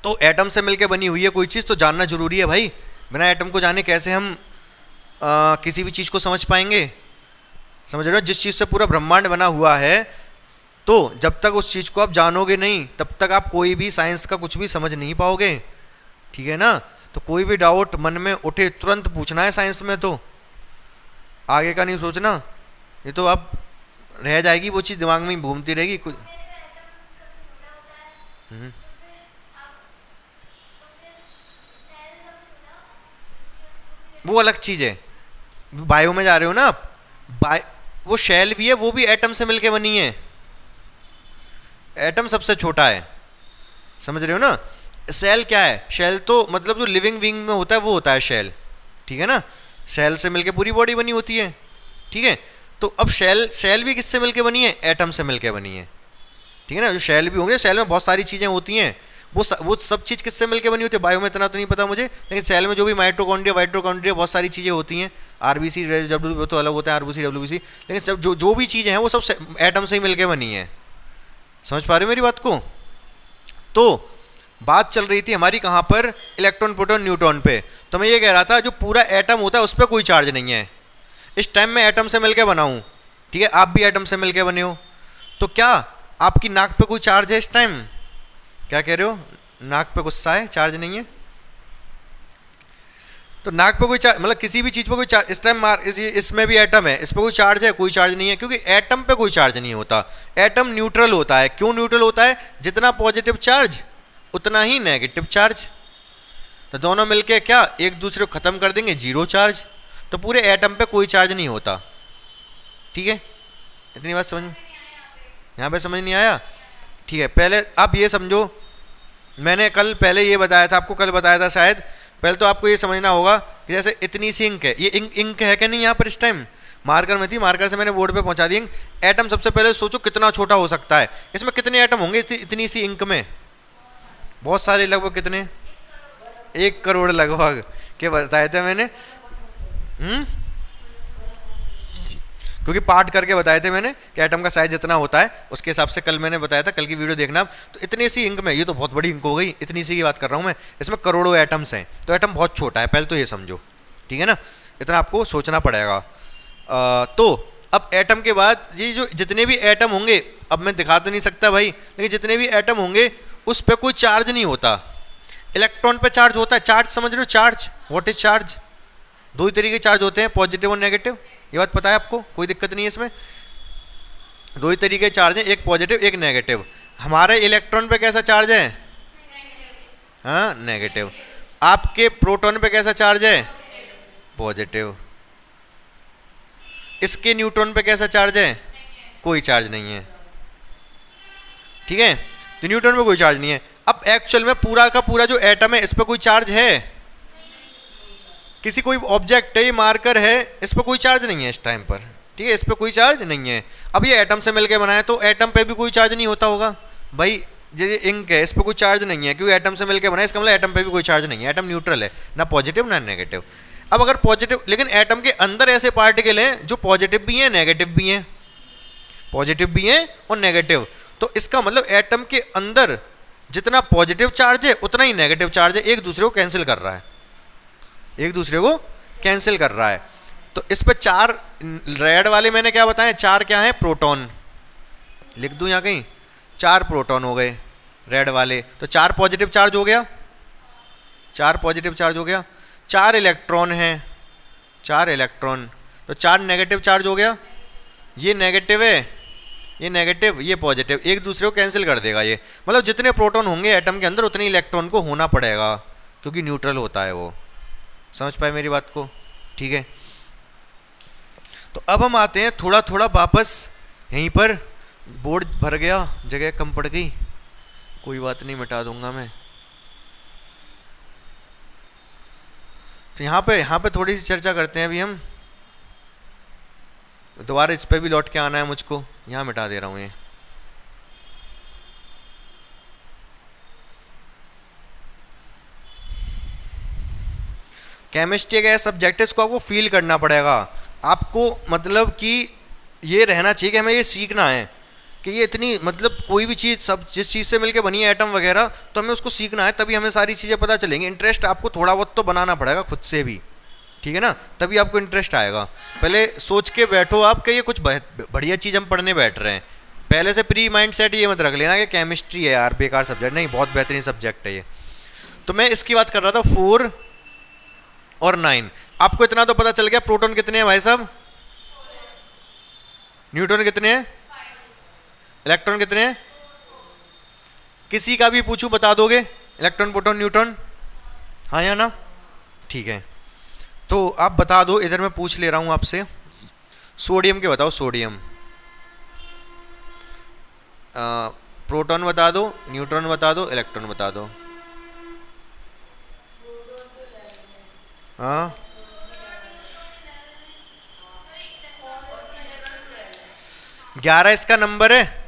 तो एटम से मिलकर बनी हुई है कोई चीज़, तो जानना जरूरी है भाई। बिना एटम को जाने कैसे हम किसी भी चीज़ को समझ पाएंगे? समझ रहे हो? जिस चीज़ से पूरा ब्रह्मांड बना हुआ है, तो जब तक उस चीज़ को आप जानोगे नहीं तब तक आप कोई भी साइंस का कुछ भी समझ नहीं पाओगे, ठीक है ना। तो कोई भी डाउट मन में उठे तुरंत पूछना है साइंस में, तो आगे का नहीं सोचना। ये तो आप रह जाएगी वो चीज़, दिमाग में घूमती रहेगी कुछ। वो अलग चीज़ है। बायो में जा रहे हो ना आप, वो शेल भी है, वो भी एटम से मिलके बनी है। एटम सबसे छोटा है, समझ रहे हो ना। सेल क्या है? शेल तो मतलब जो लिविंग बीइंग में होता है वो होता है शेल, ठीक है ना। सेल से मिलके पूरी बॉडी बनी होती है, ठीक है। तो अब शेल भी किससे मिलके बनी है? एटम से मिलके बनी है, ठीक है ना। जो शेल भी होंगे, सेल में बहुत सारी चीज़ें होती हैं, वो सब चीज़ किससे मिलके बनी होती है? बायो में इतना तो नहीं पता मुझे, लेकिन सेल में जो भी माइटोकॉन्ड्रिया वाइटोकॉन्ड्रिया बहुत सारी चीज़ें होती हैं। आरबीसी डब्ल्यू तो अलग होता है, आरबीसी डब्ल्यूबीसी, लेकिन सब जो भी चीज़ें हैं वो सब एटम से ही मिलके बनी है। समझ पा रहे हो मेरी बात को? तो बात चल रही थी हमारी कहाँ पर? इलेक्ट्रॉन प्रोटॉन न्यूट्रॉन पे। तो मैं ये कह रहा था जो पूरा एटम होता है उस पर कोई चार्ज नहीं है। इस टाइम मैं एटम से मिलके बना हूँ, ठीक है, आप भी एटम से मिलके बने हो, तो क्या आपकी नाक पे कोई चार्ज है इस टाइम? क्या कह रहे हो? नाक पे गुस्सा है, चार्ज नहीं है? तो नाक पे कोई चार्ज, मतलब किसी भी चीज़ पे कोई चार्ज इस टाइम इसमें भी एटम है, इस पर कोई चार्ज है? कोई चार्ज नहीं है, क्योंकि एटम पे कोई चार्ज नहीं होता। एटम न्यूट्रल होता है। क्यों न्यूट्रल होता है? जितना पॉजिटिव चार्ज उतना ही नेगेटिव चार्ज। तो दोनों मिलके क्या एक दूसरे को खत्म कर देंगे, जीरो चार्ज। तो पूरे एटम पे कोई चार्ज नहीं होता, ठीक है। इतनी बात समझ में यहाँ पे समझ नहीं आया? ठीक है, पहले आप ये समझो, मैंने कल पहले ये बताया था आपको, कल बताया था शायद। पहले तो आपको ये समझना होगा कि जैसे इतनी सी इंक है, ये इंक है कि नहीं यहाँ पर? इस टाइम मार्कर में थी, मार्कर से मैंने बोर्ड पे पहुँचा दी इंक। एटम सबसे पहले सोचो कितना छोटा हो सकता है। इसमें कितने एटम होंगे इतनी सी इंक में? बहुत सारे, लगभग कितने? 1 करोड़ लगभग के बताए थे मैंने। क्योंकि पार्ट करके बताए थे मैंने कि एटम का साइज जितना होता है उसके हिसाब से कल मैंने बताया था, कल की वीडियो देखना। तो इतनी सी इंक में, ये तो बहुत बड़ी इंक हो गई, इतनी सी की बात कर रहा हूँ मैं, इसमें करोड़ों एटम्स हैं। तो एटम बहुत छोटा है, पहले तो ये समझो, ठीक है ना। इतना आपको सोचना पड़ेगा। तो अब एटम के बाद ये जो जितने भी एटम होंगे, अब मैं दिखा तो नहीं सकता भाई, लेकिन जितने भी एटम होंगे उस पर कोई चार्ज नहीं होता। इलेक्ट्रॉन पे चार्ज होता है। चार्ज समझ रहे हो? Charge, what is charge? दो ही तरीके के चार्ज होते हैं, पॉजिटिव और नेगेटिव। ये बात पता है आपको? कोई दिक्कत नहीं है इसमें। दो ही तरीके के चार्ज हैं, एक पॉजिटिव एक नेगेटिव। हमारे इलेक्ट्रॉन पे कैसा चार्ज है? हाँ, नेगेटिव। आपके प्रोटॉन पे कैसा चार्ज है? पॉजिटिव। इसके न्यूट्रॉन पे कैसा चार्ज है? कोई चार्ज नहीं है, ठीक है। तो न्यूट्रॉन पे कोई चार्ज नहीं है। अब एक्चुअल में पूरा का पूरा जो एटम है इस पर कोई चार्ज है? किसी कोई ऑब्जेक्ट है, ये मार्कर है, इस पर कोई चार्ज नहीं है इस टाइम पर, ठीक है, इस पर कोई चार्ज नहीं है। अब ये एटम से मिलकर बना है तो एटम पे भी कोई चार्ज नहीं होता होगा भाई। ये इंक है, इस पर कोई चार्ज नहीं है क्योंकि एटम से मिलकर बना है, इसका मतलब एटम पे भी कोई चार्ज नहीं है। एटम न्यूट्रल है, ना पॉजिटिव ना नेगेटिव। अब अगर पॉजिटिव, लेकिन एटम के अंदर ऐसे पार्टिकल हैं जो पॉजिटिव भी हैं नेगेटिव भी हैं, पॉजिटिव भी हैं और नेगेटिव। तो इसका मतलब एटम के अंदर जितना पॉजिटिव चार्ज है उतना ही नेगेटिव चार्ज है, एक दूसरे को कैंसिल कर रहा है, एक दूसरे को कैंसिल कर रहा है। तो इस पर 4 रेड वाले मैंने क्या बताया? 4 क्या है? प्रोटॉन। लिख दूं यहाँ कहीं? 4 प्रोटॉन हो गए रेड वाले। तो 4 पॉजिटिव चार्ज हो गया, 4 पॉजिटिव चार्ज हो गया। 4 इलेक्ट्रॉन हैं, 4 इलेक्ट्रॉन। तो 4 नेगेटिव चार्ज हो गया। ये नेगेटिव है, ये नेगेटिव, ये पॉजिटिव, एक दूसरे को कैंसिल कर देगा ये। मतलब जितने प्रोटॉन होंगे एटम के अंदर उतने इलेक्ट्रॉन को होना पड़ेगा क्योंकि न्यूट्रल होता है वो। समझ पाए मेरी बात को? ठीक है। तो अब हम आते हैं थोड़ा थोड़ा वापस यहीं पर। बोर्ड भर गया, जगह कम पड़ गई, कोई बात नहीं, मिटा दूंगा मैं। तो यहाँ पे थोड़ी सी चर्चा करते हैं अभी हम। दोबारा इस पे भी लौट के आना है मुझको, यहाँ मिटा दे रहा हूँ ये। केमिस्ट्री का सब्जेक्ट है, इसको आपको फील करना पड़ेगा आपको, मतलब कि ये रहना चाहिए कि हमें ये सीखना है कि ये इतनी, मतलब कोई भी चीज़, सब जिस चीज़ से मिलके बनी है एटम वगैरह, तो हमें उसको सीखना है, तभी हमें सारी चीज़ें पता चलेंगी। इंटरेस्ट आपको थोड़ा बहुत तो बनाना पड़ेगा खुद से भी, ठीक है ना, तभी आपको इंटरेस्ट आएगा। पहले सोच के बैठो आप कि ये कुछ बढ़िया चीज़ हम पढ़ने बैठ रहे हैं। पहले से प्री माइंड सेट ये मत रख लेना कि केमिस्ट्री है यार बेकार सब्जेक्ट, नहीं, बहुत बेहतरीन सब्जेक्ट है ये। तो मैं इसकी बात कर रहा था 4 और 9। आपको इतना तो पता चल गया, प्रोटॉन कितने हैं भाई साहब, न्यूट्रॉन कितने हैं, इलेक्ट्रॉन कितने हैं। किसी का भी पूछूं बता दोगे इलेक्ट्रॉन प्रोटॉन न्यूट्रॉन, हाँ या ना, ठीक है। तो आप बता दो, इधर मैं पूछ ले रहा हूं आपसे, सोडियम के बताओ, सोडियम, प्रोटॉन बता दो, न्यूट्रॉन बता दो, इलेक्ट्रॉन बता दो। हाँ 11 इसका नंबर है,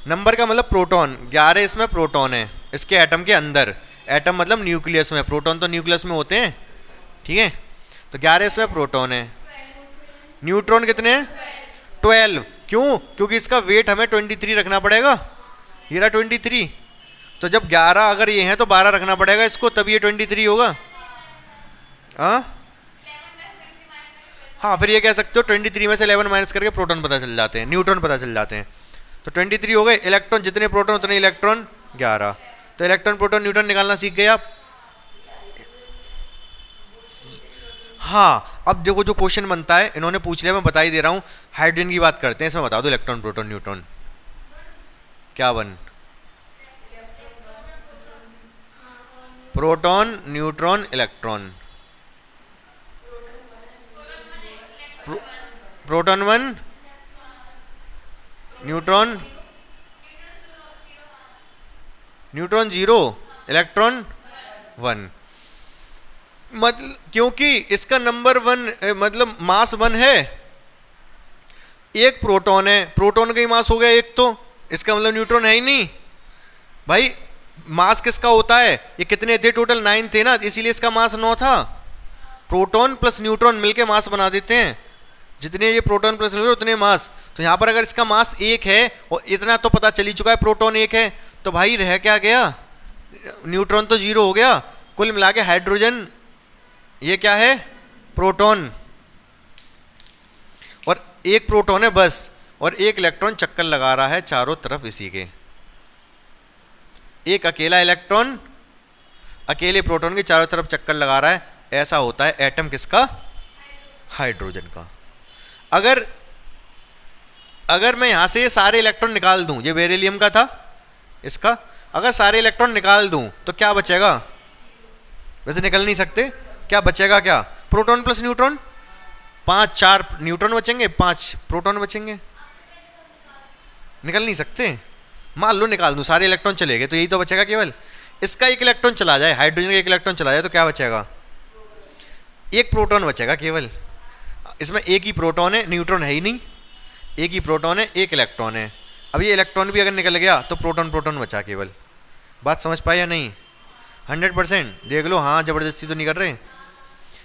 नंबर का मतलब प्रोटॉन, 11 इसमें प्रोटॉन है इसके एटम के अंदर। एटम मतलब न्यूक्लियस में, प्रोटॉन तो न्यूक्लियस में होते हैं, ठीक है। तो 11 इसमें प्रोटॉन है। न्यूट्रॉन कितने हैं, 12। क्यों, क्योंकि इसका वेट हमें 23 रखना पड़ेगा, ये रहा 23। तो जब 11 अगर ये हैं तो 12 रखना पड़ेगा इसको, तभी ये 23 होगा। हाँ फिर ये कह सकते हो 23 में से 11 माइनस करके प्रोटॉन पता चल जाते हैं, न्यूट्रॉन पता चल जाते हैं। तो 23 हो गए। इलेक्ट्रॉन, जितने प्रोटॉन उतने इलेक्ट्रॉन, 11। तो इलेक्ट्रॉन प्रोटॉन न्यूट्रॉन निकालना सीख गए आप। हाँ अब देखो जो क्वेश्चन बनता है, इन्होंने पूछ लिया, मैं बता ही दे रहा हूँ। हाइड्रोजन की बात करते हैं, इसमें बता दो इलेक्ट्रॉन प्रोटॉन न्यूट्रॉन क्या बन, proton neutron electron. Proton 1, neutron 0, electron 1। मतलब क्योंकि इसका नंबर 1, मतलब मास 1 है, एक प्रोटॉन है, प्रोटॉन का ही मास हो गया एक, तो इसका मतलब न्यूट्रॉन है ही नहीं भाई। मास किसका होता है, ये कितने थे टोटल, 9 थे ना, इसीलिए इसका मास 9 था। प्रोटॉन प्लस न्यूट्रॉन मिलके मास बना देते हैं, जितने ये प्रोटॉन प्लस न्यूट्रॉन उतने मास। तो यहाँ पर अगर इसका मास 1 है और इतना तो पता चल ही चुका है प्रोटॉन 1 है, तो भाई रह क्या गया, न्यूट्रॉन तो 0 हो गया। कुल मिला के हाइड्रोजन ये क्या है, प्रोटॉन, और एक प्रोटॉन है बस, और एक इलेक्ट्रॉन चक्कर लगा रहा है चारों तरफ इसी के। एक अकेला इलेक्ट्रॉन अकेले प्रोटॉन के चारों तरफ चक्कर लगा रहा है। ऐसा होता है एटम किसका, हाइड्रोजन का। अगर मैं यहां से ये सारे इलेक्ट्रॉन निकाल दूं, ये बेरिलियम का था इसका, अगर सारे इलेक्ट्रॉन निकाल दूं तो क्या बचेगा, वैसे निकल नहीं सकते, क्या बचेगा, क्या, प्रोटॉन प्लस न्यूट्रॉन, 4 न्यूट्रॉन बचेंगे, 5 प्रोटॉन बचेंगे, निकल नहीं सकते। मान लो निकाल दूं, सारे इलेक्ट्रॉन चले गए, तो यही तो बचेगा केवल। इसका एक इलेक्ट्रॉन चला जाए, हाइड्रोजन का एक इलेक्ट्रॉन चला जाए, तो क्या बचेगा, एक प्रोटॉन बचेगा केवल। इसमें एक ही प्रोटॉन है, न्यूट्रॉन है ही नहीं, एक ही प्रोटॉन है, एक इलेक्ट्रॉन है। अब ये इलेक्ट्रॉन भी अगर निकल गया तो प्रोटॉन बचा केवल। बात समझ पाए या नहीं, 100% देख लो। हाँ जबरदस्ती तो नहीं कर रहे,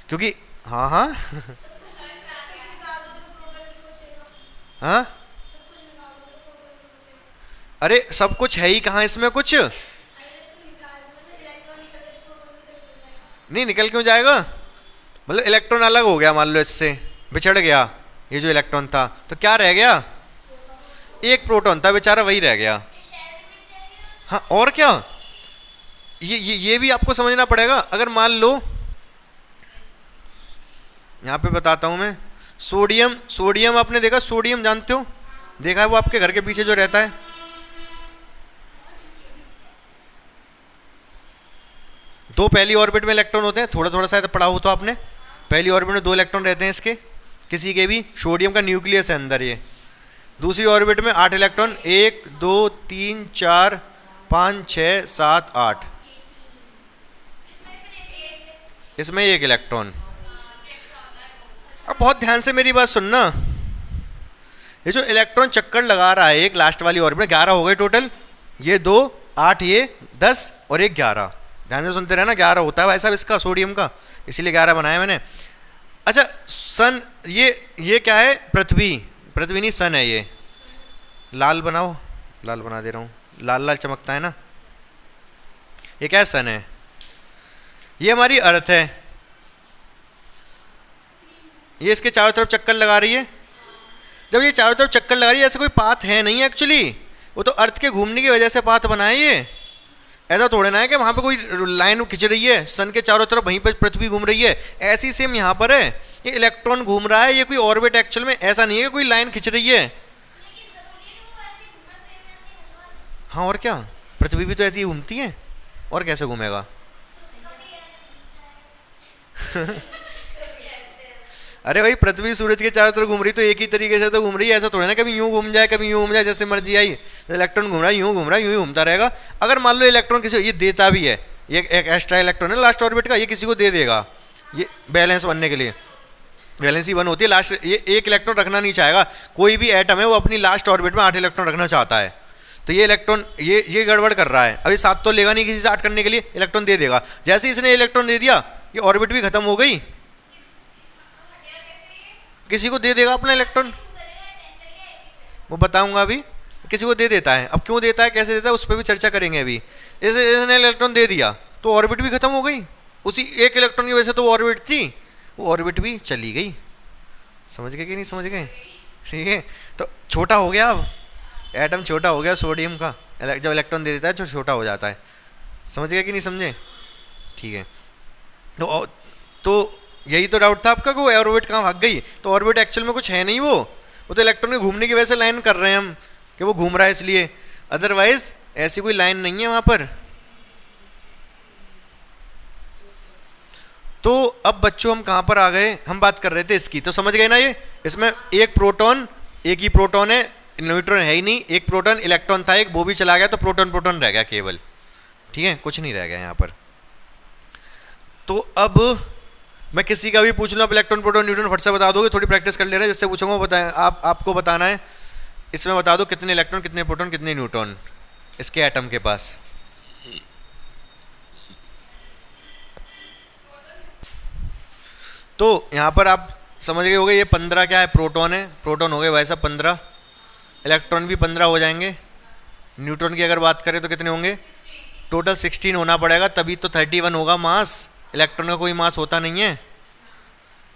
क्योंकि हाँ हाँ अरे सब कुछ है ही कहाँ इसमें, कुछ नहीं निकल क्यों जाएगा, मतलब इलेक्ट्रॉन अलग हो गया, मान लो इससे बिछड़ गया ये जो इलेक्ट्रॉन था, तो क्या रह गया, एक प्रोटॉन था बेचारा, वही रह गया। हाँ और क्या, ये भी आपको समझना पड़ेगा। अगर मान लो यहाँ पे बताता हूँ मैं, सोडियम आपने देखा, सोडियम जानते हो, देखा है वो आपके घर के पीछे जो रहता है, दो पहली ऑर्बिट में इलेक्ट्रॉन होते हैं, थोड़ा थोड़ा शायद पढ़ा हो तो आपने, पहली ऑर्बिट में 2 इलेक्ट्रॉन रहते हैं इसके, किसी के भी, सोडियम का न्यूक्लियस है अंदर ये। दूसरी ऑर्बिट में 8 इलेक्ट्रॉन, 1 2 3 4 5 6 7 8, इसमें 1 इलेक्ट्रॉन। अब बहुत ध्यान से मेरी बात सुनना, ये जो इलेक्ट्रॉन चक्कर लगा रहा है एक लास्ट वाली ऑर्बिट में, 11 हो गए टोटल, ये 2 8 ये 10 और एक 11, ध्यान से सुनते रहना, 11 होता है भाई साहब इसका सोडियम का, इसीलिए 11 बनाया मैंने। अच्छा सन, ये क्या है, पृथ्वी, पृथ्वी नहीं सन है ये, लाल बनाओ, लाल बना दे रहा हूँ, लाल लाल चमकता है ना, ये क्या है, सन है। ये हमारी अर्थ है, ये इसके चारों तरफ चक्कर लगा रही है। जब ये चारों तरफ चक्कर लगा रही है, ऐसा कोई पाथ है नहीं एक्चुअली, वो तो अर्थ के घूमने की वजह से पाथ बनाए ये, ऐसा थोड़े ना है कि वहाँ पे कोई लाइन खिंच रही है सन के चारों तरफ, वहीं पे पृथ्वी घूम रही है, ऐसी सेम यहाँ पर है, ये इलेक्ट्रॉन घूम रहा है, ये कोई ऑर्बिट एक्चुअल में ऐसा नहीं है कि कोई लाइन खिंच रही है। हाँ और क्या, पृथ्वी भी तो ऐसी ही घूमती है, और कैसे घूमेगा अरे भाई पृथ्वी सूरज के चारों तरफ घूम रही तो एक ही तरीके से तो घूम रही है, ऐसा थोड़ा ना कभी यूं घूम जाए कभी यूं घूम जाए, जैसे मर्जी आई, इलेक्ट्रॉन घूम रहा है यूं घूम रहा है, यूं ही घूमता रहेगा। अगर मान लो इलेक्ट्रॉन किसी, ये देता भी है, ये एक एक्स्ट्रा इलेक्ट्रॉन है लास्ट ऑर्बिट का, ये किसी को दे देगा, ये बैलेंस बनने के लिए, बैलेंस ही 1 होती है लास्ट, ये एक इलेक्ट्रॉन रखना नहीं चाहेगा, कोई भी एटम है वो अपनी लास्ट ऑर्बिट में 8 इलेक्ट्रॉन रखना चाहता है, तो ये इलेक्ट्रॉन ये गड़बड़ कर रहा है, अभी 7 तो लेगा नहीं किसी से 8 करने के लिए, इलेक्ट्रॉन दे देगा, जैसे इसने इलेक्ट्रॉन दे दिया ये ऑर्बिट भी खत्म हो गई, किसी को दे देगा अपना इलेक्ट्रॉन, वो बताऊंगा अभी, किसी को दे देता है, अब क्यों देता है कैसे देता है उस पर भी चर्चा करेंगे अभी। इसने इलेक्ट्रॉन दे दिया तो ऑर्बिट भी खत्म हो गई, उसी एक इलेक्ट्रॉन की वजह से तो ऑर्बिट थी, वो ऑर्बिट भी चली गई, समझ गए कि नहीं समझ गए, ठीक है, तो छोटा हो गया, अब एटम छोटा हो गया सोडियम का, जब इलेक्ट्रॉन दे देता है जो छोटा हो जाता है, समझ गए कि नहीं समझे, ठीक है। तो यही तो डाउट था आपका कि वो ऑर्बिट कहाँ भाग गई, तो ऑर्बिट एक्चुअल में कुछ है नहीं, वो तो इलेक्ट्रॉन के घूमने की वजह से लाइन कर रहे हैं हम कि वो घूम रहा है इसलिए, अदरवाइज ऐसी कोई लाइन नहीं है वहां पर। तो अब बच्चों हम कहाँ पर आ गए, हम बात कर रहे थे इसकी, तो समझ गए ना, ये इसमें एक प्रोटॉन, एक ही प्रोटॉन है, न्यूट्रॉन है ही नहीं, एक प्रोटॉन इलेक्ट्रॉन था एक, वो भी चला गया, तो प्रोटॉन प्रोटॉन रह गया केवल, ठीक है, कुछ नहीं रह गया यहाँ पर। तो अब मैं किसी का भी पूछ लूँ, आप इलेक्ट्रॉन प्रोटॉन न्यूट्रॉन फट से बता दोगे, थोड़ी प्रैक्टिस कर ले रहे हैं, जिससे पूछूंगा बताएं, आपको बताना है, इसमें बता दो कितने इलेक्ट्रॉन कितने प्रोटॉन कितने न्यूट्रॉन इसके एटम के पास। तो यहाँ पर आप समझ गए होंगे, ये 15 क्या है, प्रोटॉन है, प्रोटॉन हो गए भाई साहब 15, इलेक्ट्रॉन भी 15 हो जाएंगे, न्यूट्रॉन की अगर बात करें तो कितने होंगे, टोटल 16 होना पड़ेगा, तभी तो 31 होगा मास, इलेक्ट्रॉन का कोई मास होता नहीं है,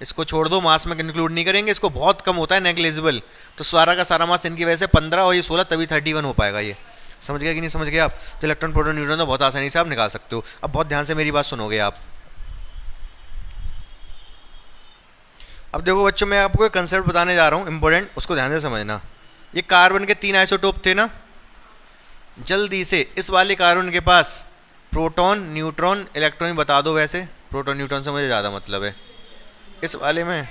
इसको छोड़ दो, मास में इंक्लूड नहीं करेंगे, इसको बहुत कम होता है, नेग्लिजिबल, तो सारा का सारा मास इनकी वजह से 15 और ये 16, तभी 31 हो पाएगा ये, समझ गया कि नहीं समझ गए आप। तो इलेक्ट्रॉन प्रोटॉन न्यूट्रॉन तो बहुत आसानी से आप निकाल सकते हो। अब बहुत ध्यान से मेरी बात सुनोगे आप। अब देखो बच्चों, मैं आपको एक कंसेप्ट बताने जा रहा हूँ इंपॉर्टेंट, उसको ध्यान से समझना। ये कार्बन के 3 आइसोटोप थे ना, जल्दी से इस वाले कार्बन के पास प्रोटॉन न्यूट्रॉन इलेक्ट्रॉन बता दो, वैसे प्रोटॉन न्यूट्रॉन से मुझे ज़्यादा मतलब है इस वाले में।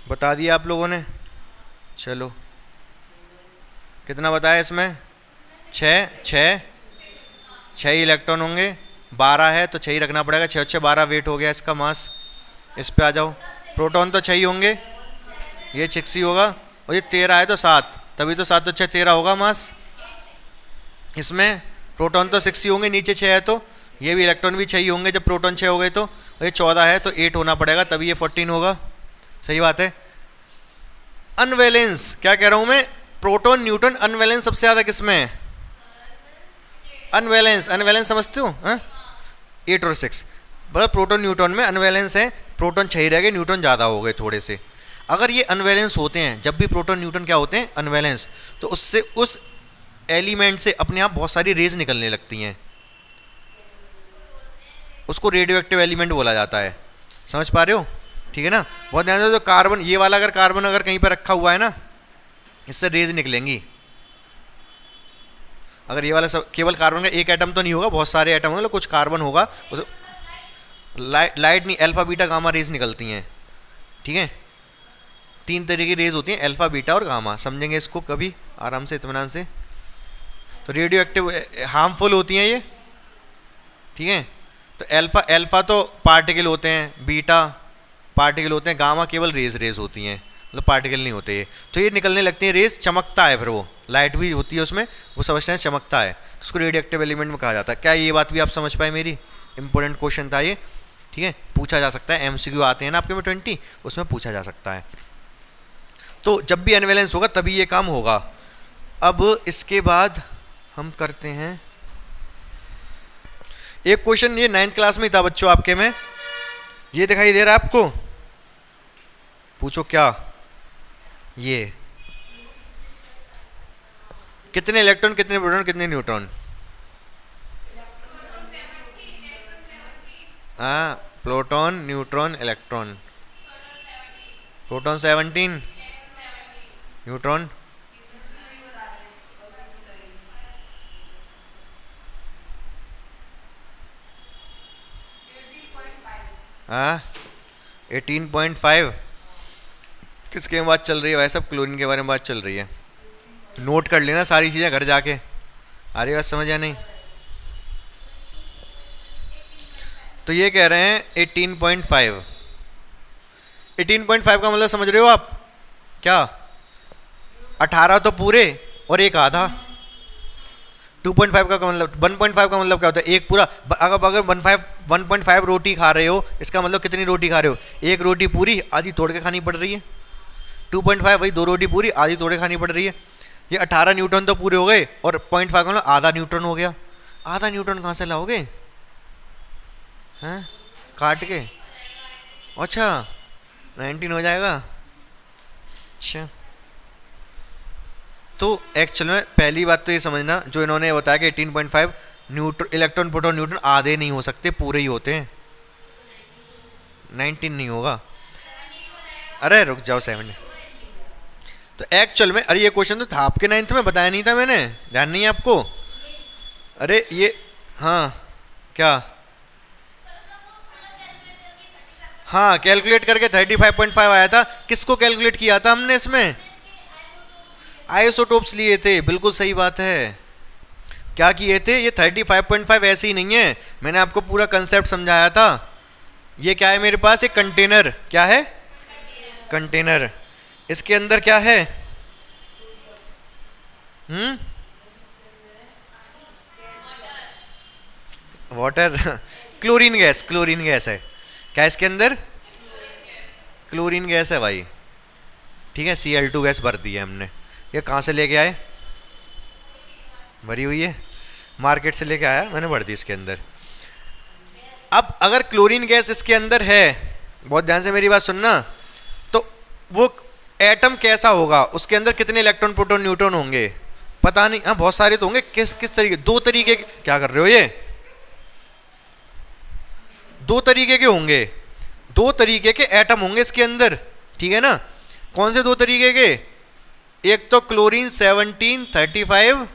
बता दिया आप लोगों ने, चलो कितना बताया इसमें, 6 इलेक्ट्रॉन होंगे, 12 है तो 6 ही रखना पड़ेगा, 6 6 12 वेट हो गया इसका मास। इस पे आ जाओ, प्रोटॉन तो 6 ही होंगे, ये 6 ही होगा, और ये 13 है तो 7, तभी तो 7 तो 6 13 होगा मास। इसमें प्रोटॉन तो 6 ही होंगे, नीचे 6 है तो ये भी इलेक्ट्रॉन भी 6 ही होंगे, जब प्रोटॉन 6 हो गए तो, और ये 14 है तो 8 होना पड़ेगा, तभी ये 14 होगा, सही बात है। अनवैलेंस क्या कह रहा हूँ मैं, प्रोटॉन न्यूट्रॉन अनवैलेंस सबसे ज़्यादा किसमें है, अनवैलेंस, अनवैलेंस समझते हो, 8 और 6, बड़ा प्रोटॉन न्यूट्रॉन में अनवैलेंस है, प्रोटॉन 6 ही रह गए, न्यूट्रॉन ज़्यादा हो गए थोड़े से। अगर ये अनवैलेंस होते हैं, जब भी प्रोटॉन न्यूट्रॉन क्या होते हैं अनवैलेंस, तो उससे उस एलिमेंट से अपने आप बहुत सारी रेज निकलने लगती हैं, उसको रेडियो एक्टिव एलिमेंट बोला जाता है, समझ पा रहे हो, ठीक है ना। बहुत ध्यान से, तो कार्बन, ये वाला अगर कार्बन अगर कहीं पर रखा हुआ है ना, इससे रेज निकलेंगी। अगर ये वाला सब केवल कार्बन का एक एटम तो नहीं होगा, बहुत सारे एटम होंगे, कुछ कार्बन होगा, लाइट नहीं, अल्फा बीटा गामा रेज निकलती हैं, ठीक है। तीन तरह की रेज होती हैं, अल्फा, बीटा और गामा, समझेंगे इसको कभी आराम से इत्मीनान से। तो रेडियो एक्टिव हार्मफुल होती हैं ये, ठीक है। तो अल्फा तो पार्टिकल होते हैं, बीटा पार्टिकल होते हैं, गामा केवल रेज होती हैं, मतलब पार्टिकल नहीं होते ये। तो ये निकलने लगती है रेज, चमकता है, फिर वो लाइट भी होती है उसमें, वो समझते हैं चमकता है, तो उसको रेडियो एक्टिव एलिमेंट में कहा जाता है। क्या ये बात भी आप समझ पाए मेरी? इंपॉर्टेंट क्वेश्चन था ये, ठीक है, पूछा जा सकता है, MCQ आते हैं ना आपके में 20, उसमें पूछा जा सकता है। तो जब भी अनवैलेंस होगा तभी ये काम होगा। अब इसके बाद हम करते हैं एक क्वेश्चन, ये 9th क्लास में ही था बच्चों आपके में, ये दिखाई दे रहा है आपको, पूछो क्या, ये कितने इलेक्ट्रॉन, कितने प्रोटॉन, कितने न्यूट्रॉन? हाँ, proton, neutron, electron. Proton 17, neutron हाँ 18.5। किसके में बात चल रही है भाई? सब क्लोरीन के बारे में बात चल रही है, नोट कर लेना सारी चीज़ें घर जाके। आ रही बात समझ या नहीं? तो ये कह रहे हैं 18.5। 18.5 का मतलब समझ रहे हो आप क्या? 18 तो पूरे और एक आधा। 2.5 का मतलब 1.5 का मतलब क्या होता है? एक पूरा। अगर 1.5 रोटी खा रहे हो, इसका मतलब कितनी रोटी खा रहे हो? एक रोटी पूरी, आधी तोड़ के खानी पड़ रही है। 2.5 भाई 2 रोटी पूरी, आधी तोड़ के खानी पड़ रही है। ये 18 न्यूटन तो पूरे हो गए, और 0.5 का मतलब आधा न्यूटन हो गया। आधा न्यूटन कहाँ से लाओगे? हैं काट के? अच्छा 19 हो जाएगा। अच्छा, तो एक्चुअल में पहली बात तो ये समझना, जो इन्होंने बताया कि 18.5 इलेक्ट्रॉन, प्रोटॉन, न्यूट्रॉन आधे नहीं हो सकते, पूरे ही होते हैं। 19 नहीं होगा, अरे रुक जाओ 7। तो एक्चुअल में, अरे ये क्वेश्चन तो था आपके 9th में, बताया नहीं था मैंने? ध्यान नहीं है आपको? अरे ये, हाँ क्या, हाँ कैलकुलेट करके 35.5 आया था। किसको कैलकुलेट किया था हमने इसमें? आइसोटोप्स लिए थे, बिल्कुल सही बात है। क्या किए थे? ये 35.5 ऐसे ही नहीं है, मैंने आपको पूरा कंसेप्ट समझाया था। ये क्या है मेरे पास? एक कंटेनर, क्या है? कंटेनर। इसके अंदर क्या है? Water chlorine gas, chlorine gas है। क्या इसके अंदर? क्लोरीन गैस है भाई, ठीक है। Cl2 गैस भर दी है हमने। ये कहाँ से लेके आए? भरी हुई है, मार्केट से लेके आया मैंने, भर दी इसके अंदर। अब अगर क्लोरीन गैस इसके अंदर है, बहुत ध्यान से मेरी बात सुनना, तो वो एटम कैसा होगा? उसके अंदर कितने इलेक्ट्रॉन, प्रोटॉन, न्यूट्रॉन होंगे? पता नहीं, हाँ बहुत सारे तो होंगे। किस किस तरीके? दो तरीके। क्या कर रहे हो? ये दो तरीके के होंगे, दो तरीके के एटम होंगे इसके अंदर, ठीक है ना। कौन से दो तरीके के? एक तो क्लोरीन 1735,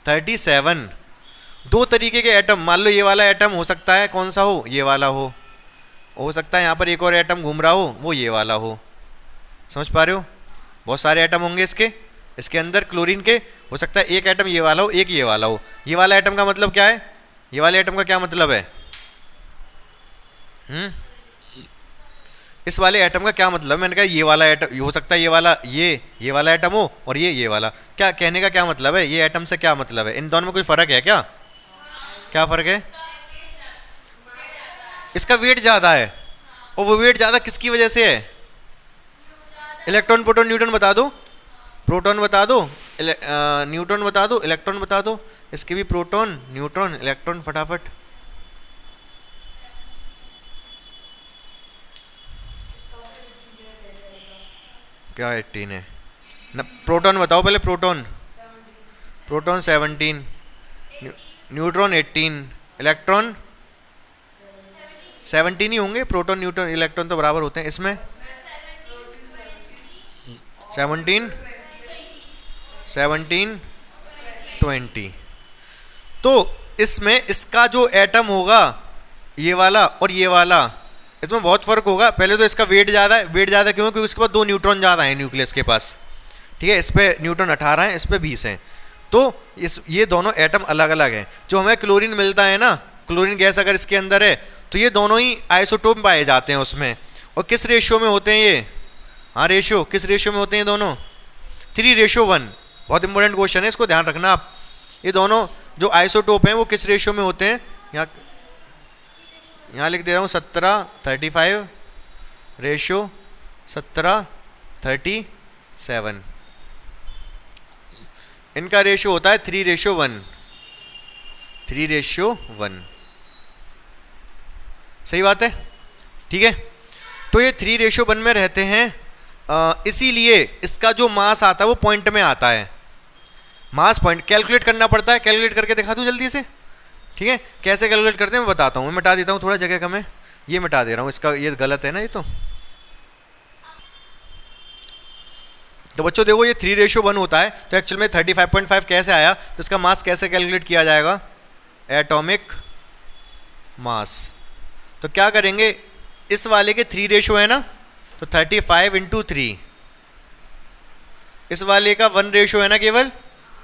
37। दो तरीके के एटम। मान लो ये वाला एटम हो सकता है, कौन सा हो? ये वाला हो सकता है यहाँ पर एक और एटम घूम रहा हो, वो ये वाला हो। समझ पा रहे हो? बहुत सारे एटम होंगे इसके अंदर क्लोरीन के। हो सकता है एक एटम ये वाला हो, एक ये वाला हो। ये वाला एटम का मतलब क्या है? ये वाले एटम का क्या मतलब है? इस वाले एटम का क्या मतलब? मैंने कहा ये वाला एटम हो सकता है, ये वाला एटम हो, और ये वाला। क्या कहने का क्या मतलब है? ये एटम से क्या मतलब है? इन दोनों में कोई फर्क है क्या? क्या फर्क है? इसका वेट ज्यादा है, और वो वेट ज्यादा किसकी वजह से है? इलेक्ट्रॉन, प्रोटॉन, न्यूट्रॉन बता दो। प्रोटॉन बता दो, न्यूट्रॉन बता दो, इलेक्ट्रॉन बता दो। इसके भी प्रोटॉन, न्यूट्रॉन, इलेक्ट्रॉन, फटाफट। क्या 18 है ना? प्रोटॉन बताओ पहले। प्रोटॉन 17, न्यूट्रॉन 18, इलेक्ट्रॉन 17 ही होंगे। प्रोटॉन, न्यूट्रॉन, इलेक्ट्रॉन तो बराबर होते हैं इसमें। 17, 20। तो इसमें इसका जो एटम होगा ये वाला और ये वाला, इसमें बहुत फर्क होगा। पहले तो इसका वेट ज़्यादा है, वेट ज़्यादा क्यों? क्योंकि उसके पास 2 न्यूट्रॉन ज़्यादा है न्यूक्लियस के पास, ठीक है। इस पे न्यूट्रॉन 18 है, इस पे 20 हैं। तो ये दोनों एटम अलग अलग हैं। जो हमें क्लोरीन मिलता है ना, क्लोरीन गैस अगर इसके अंदर है तो ये दोनों ही आइसोटोप पाए जाते हैं उसमें। और किस रेशियो में होते हैं ये? हाँ, रेशियो किस रेशियो में होते हैं दोनों? 3:1। बहुत इंपॉर्टेंट क्वेश्चन है, इसको ध्यान रखना आप। ये दोनों जो आइसोटोप हैं वो किस रेशियो में होते हैं? यहाँ लिख दे रहा हूँ 17:35 रेशियो 17:37। इनका रेशियो होता है 3:1। 3:1, सही बात है, ठीक है। तो ये 3:1 में रहते हैं, इसीलिए इसका जो मास आता है वो पॉइंट में आता है। मास पॉइंट कैलकुलेट करना पड़ता है। कैलकुलेट करके दिखा दूं जल्दी से, ठीक है। कैसे कैलकुलेट करते हैं मैं बताता हूँ। मैं मिटा देता हूँ, थोड़ा जगह कम है, ये मिटा दे रहा हूँ, इसका ये गलत है ना ये तो बच्चों देखो ये 3:1 होता है। तो एक्चुअल में 35.5 कैसे आया? तो इसका मास कैसे कैलकुलेट किया जाएगा? Atomic mass. तो क्या करेंगे, इस वाले के 3 रेशो है ना, तो 35 × 3। इस वाले का 1 रेशो है ना केवल,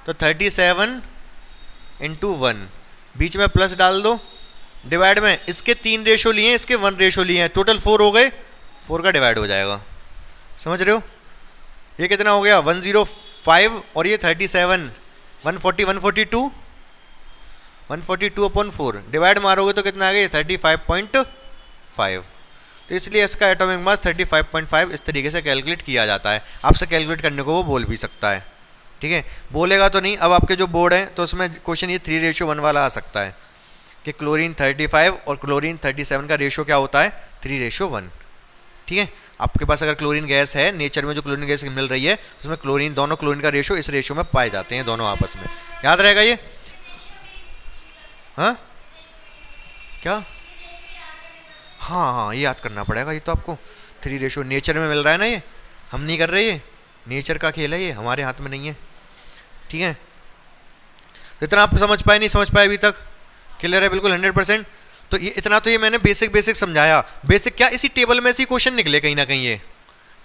तो 37 × 1। बीच में प्लस डाल दो, डिवाइड में इसके 3 रेशो लिए हैं, इसके 1 रेशो लिए हैं, टोटल 4 हो गए। 4 का डिवाइड हो जाएगा, समझ रहे हो? ये कितना हो गया? 105 और ये 37, 140, 142, 142/4 डिवाइड मारोगे तो कितना आ गया? 35.5। तो इसलिए इसका एटॉमिक मास 35.5 इस तरीके से कैलकुलेट किया जाता है। आपसे कैलकुलेट करने को वो बोल भी सकता है, ठीक है। बोलेगा तो नहीं। अब आपके जो बोर्ड है तो उसमें क्वेश्चन ये 3:1 वाला आ सकता है कि क्लोरीन 35 और क्लोरीन 37 का रेशो क्या होता है? 3:1, ठीक है। आपके पास अगर क्लोरीन गैस है, नेचर में जो क्लोरीन गैस मिल रही है उसमें क्लोरीन, दोनों क्लोरीन का रेशो इस रेशो में पाए जाते हैं दोनों आपस में। याद रहेगा ये? हाँ क्या? हाँ, ये याद करना पड़ेगा। ये तो आपको 3:, नेचर में मिल रहा है ना, ये हम नहीं कर रहे, ये नेचर का खेल है, ये हमारे हाथ में नहीं है, ठीक है। तो इतना आप समझ पाए, नहीं समझ पाए अभी तक? क्लियर है बिल्कुल 100%? तो ये इतना तो ये मैंने बेसिक समझाया। बेसिक क्या, इसी टेबल में से क्वेश्चन निकले कहीं ना कहीं ये,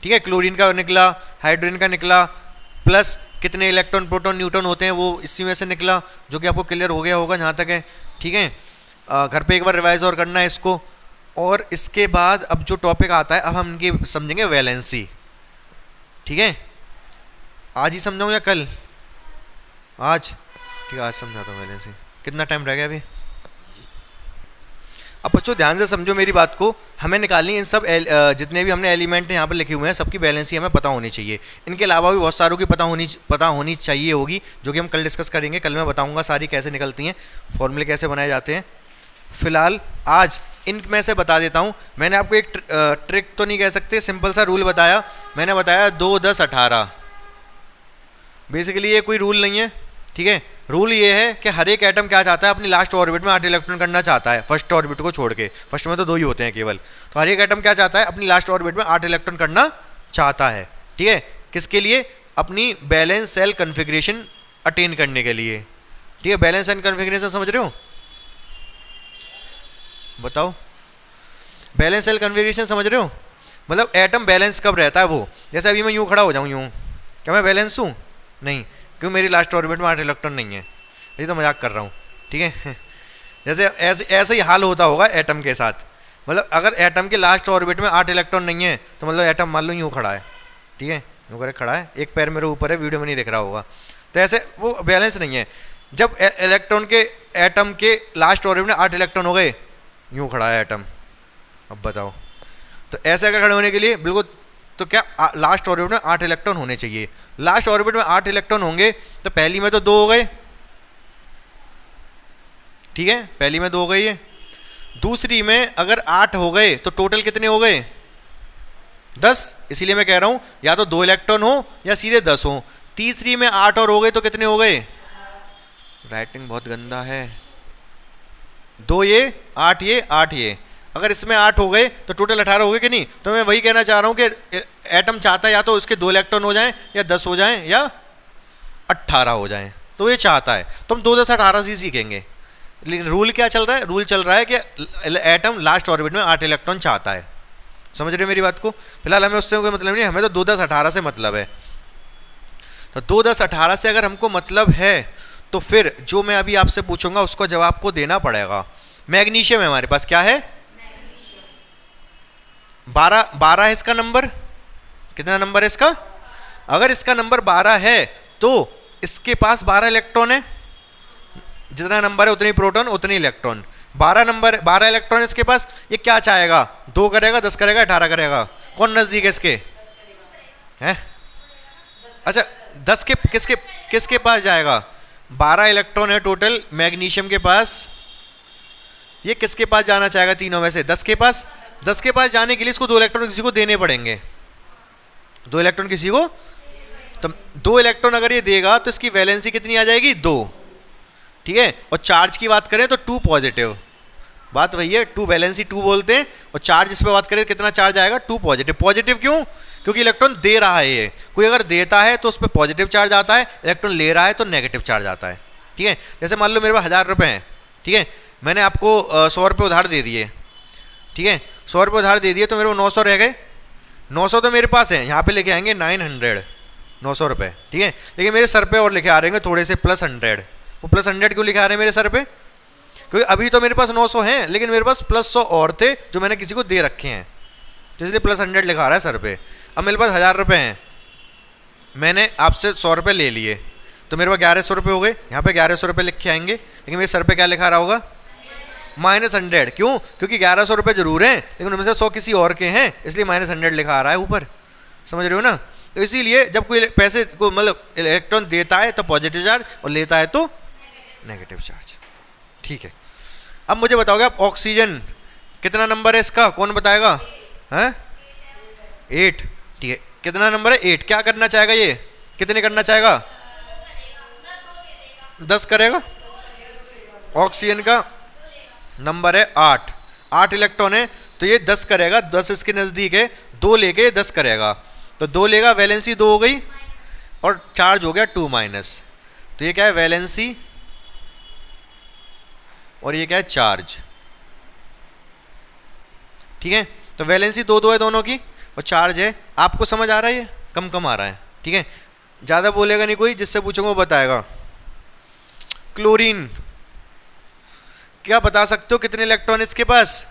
ठीक है। क्लोरीन का निकला, हाइड्रोजन का निकला, प्लस कितने इलेक्ट्रॉन प्रोटॉन न्यूट्रॉन होते हैं वो इसी में से निकला, जो कि आपको क्लियर हो गया होगा जहाँ तक है, ठीक है। घर पे एक बार रिवाइज और करना है इसको। और इसके बाद अब जो टॉपिक आता है, अब हम इनकी समझेंगे वैलेंसी, ठीक है। आज ही समझाऊँ या कल? आज, ठीक है, आज समझाता हूँ वैलेंसी। कितना टाइम रह गया अभी? अब बच्चों ध्यान से समझो मेरी बात को। हमें निकालनी इन सब जितने भी हमने एलिमेंट यहाँ पर लिखे हुए हैं सबकी बैलेंसी हमें पता होनी चाहिए। इनके अलावा भी बहुत सारों की पता होनी चाहिए होगी, जो कि हम कल डिस्कस करेंगे। कल मैं बताऊंगा सारी कैसे निकलती हैं, फॉर्मूले कैसे बनाए जाते हैं। फिलहाल आज इनमें से बता देता हूँ। मैंने आपको एक ट्रिक तो नहीं कह सकते, सिंपल सा रूल बताया। मैंने बताया 2, 10, 18। बेसिकली ये कोई रूल नहीं है, ठीक है। रूल ये है कि हर एक एटम क्या चाहता है? अपनी लास्ट ऑर्बिट में 8 इलेक्ट्रॉन करना चाहता है, फर्स्ट ऑर्बिट को छोड़ के। फर्स्ट में तो 2 ही होते हैं केवल। तो हर एक एटम क्या चाहता है? अपनी लास्ट ऑर्बिट में 8 इलेक्ट्रॉन करना चाहता है, ठीक है। किसके लिए? अपनी बैलेंस सेल कन्फिग्रेशन अटेन करने के लिए, ठीक है। बैलेंस सेल कन्फिग्रेशन समझ रहे हो? बताओ, बैलेंस सेल कन्फिग्रेशन समझ रहे हो? मतलब एटम बैलेंस कब रहता है वो? जैसे अभी मैं यूँ खड़ा हो जाऊँ, यूँ, क्या मैं बैलेंस हूँ? नहीं, क्यों? मेरी लास्ट ऑर्बिट में 8 इलेक्ट्रॉन नहीं है। ये तो मजाक कर रहा हूँ, ठीक है। जैसे ऐसे ही हाल होता होगा एटम के साथ। मतलब अगर एटम के लास्ट ऑर्बिट में 8 इलेक्ट्रॉन नहीं है तो मतलब एटम मान लो यूँ खड़ा है, ठीक है, यूँ करके खड़ा है, एक पैर मेरे ऊपर है, वीडियो में नहीं दिख रहा होगा। तो ऐसे वो बैलेंस नहीं है। जब इलेक्ट्रॉन के एटम के लास्ट ऑर्बिट में 8 इलेक्ट्रॉन हो गए, यूँ खड़ा है एटम। अब बताओ, तो ऐसे अगर खड़े होने के लिए बिल्कुल, तो क्या लास्ट ऑर्बिट में 8 इलेक्ट्रॉन होने चाहिए। लास्ट ऑर्बिट में 8 इलेक्ट्रॉन होंगे तो पहली में तो 2 हो गए, ठीक है, पहली में 2 हो गई है। दूसरी में अगर 8 हो गए तो टोटल कितने हो गए? 10। इसीलिए मैं कह रहा हूं या तो 2 इलेक्ट्रॉन हो या सीधे 10 हो। तीसरी में 8 और हो गए तो कितने हो गए? राइटिंग बहुत गंदा है। 2 ये, 8 ये, 8 ये। अगर इसमें 8 हो गए तो टोटल 18 हो गए कि नहीं? तो मैं वही कहना चाह रहा हूं कि एटम चाहता है या तो उसके 2 इलेक्ट्रॉन हो जाएं, या 10 हो जाएं, या 18 हो जाएं। तो ये चाहता है। तो हम 2, 10, 18 से सीखेंगे। लेकिन रूल क्या चल रहा है? रूल चल रहा है कि एटम लास्ट ऑर्बिट में 8 इलेक्ट्रॉन चाहता है। समझ रहे मेरी बात को? फिलहाल हमें उससे कोई मतलब नहीं, हमें तो 2 10 18 से मतलब है। तो 2 10 18 से अगर हमको मतलब है तो फिर जो मैं अभी आपसे पूछूंगा उसको जवाब को देना पड़ेगा। मैग्नीशियम है हमारे पास, क्या है? 12 है इसका नंबर। कितना नंबर है इसका? अगर इसका नंबर 12 है तो इसके पास 12 इलेक्ट्रॉन है। जितना नंबर है उतनी प्रोटॉन उतनी इलेक्ट्रॉन। 12 इलेक्ट्रॉन इसके पास। ये क्या चाहेगा? 2 करेगा, 10 करेगा, 18 करेगा? कौन नजदीक है इसके? हैं? अच्छा 10 के किसके पास जाएगा? 12 इलेक्ट्रॉन है टोटल मैग्नीशियम के पास। ये किसके पास जाना चाहेगा तीनों में से? 10 के पास। 10 के पास जाने के लिए इसको 2 इलेक्ट्रॉन किसी को देने पड़ेंगे। 2 इलेक्ट्रॉन किसी को, तो 2 इलेक्ट्रॉन अगर ये देगा तो इसकी वैलेंसी कितनी आ जाएगी? 2। ठीक है। और चार्ज की बात करें तो 2 पॉजिटिव। बात वही है, 2 वैलेंसी 2 बोलते हैं। और चार्ज इस पर बात करें कितना चार्ज आएगा? 2 पॉजिटिव। पॉजिटिव क्यों? क्योंकि इलेक्ट्रॉन दे रहा है। ये कोई अगर देता है तो उस पर पॉजिटिव चार्ज आता है, इलेक्ट्रॉन ले रहा है तो नेगेटिव चार्ज आता है। ठीक है। जैसे मान लो मेरे पास 1000 रुपये हैं। ठीक है। मैंने आपको 100 रुपये उधार दे दिए। ठीक है। 100 रुपये उधार दे दिए तो मेरे को 900 रह गए। 900 तो मेरे पास है, यहाँ पे लेके आएंगे 900, 900 रुपये। ठीक है। लेकिन मेरे सर पे और लेके आ रहे हैं थोड़े से प्लस 100। वो प्लस 100 क्यों लेके आ रहे हैं मेरे सर पे? क्योंकि अभी तो मेरे पास 900 हैं, लेकिन मेरे पास प्लस 100 और थे जो मैंने किसी को दे रखे हैं, तो इसलिए प्लस 100 लिखा रहा है सर पे। अब मेरे पास 1000 रुपये हैं, मैंने आपसे 100 रुपये ले लिए तो मेरे पास 1100 रुपये हो गए। यहाँ पे 1100 रुपये लिख के आएंगे, लेकिन मेरे सर पे क्या लिखा रहा होगा? -100। क्यों? क्योंकि 1100 रुपये जरूर हैं, लेकिन उनमें से 100 किसी और के हैं, इसलिए -100 लिखा आ रहा है ऊपर। समझ रहे हो ना? तो इसीलिए जब कोई पैसे को मतलब इलेक्ट्रॉन देता है तो पॉजिटिव चार्ज और लेता है तो नेगेटिव चार्ज। ठीक है। अब मुझे बताओगे आप ऑक्सीजन कितना नंबर है इसका? कौन बताएगा? हैं? 8। ठीक है। कितना नंबर है? 8। क्या करना चाहेगा ये? कितने करना चाहेगा? 10 करेगा। ऑक्सीजन का नंबर है 8। 8 इलेक्ट्रॉन है तो ये 10 करेगा। 10 इसके नज़दीक है, 2 लेके 10 करेगा। तो 2 लेगा, वैलेंसी 2 हो गई और चार्ज हो गया 2-। तो ये क्या है? वैलेंसी और ये क्या है? चार्ज। ठीक है। तो वैलेंसी 2-2 है दोनों की और चार्ज है। आपको समझ आ रहा है? ये कम कम आ रहा है। ठीक है। ज़्यादा बोलेगा नहीं कोई, जिससे पूछूंगा वो बताएगा। क्लोरीन, क्या बता सकते हो कितने इलेक्ट्रॉन इसके पास?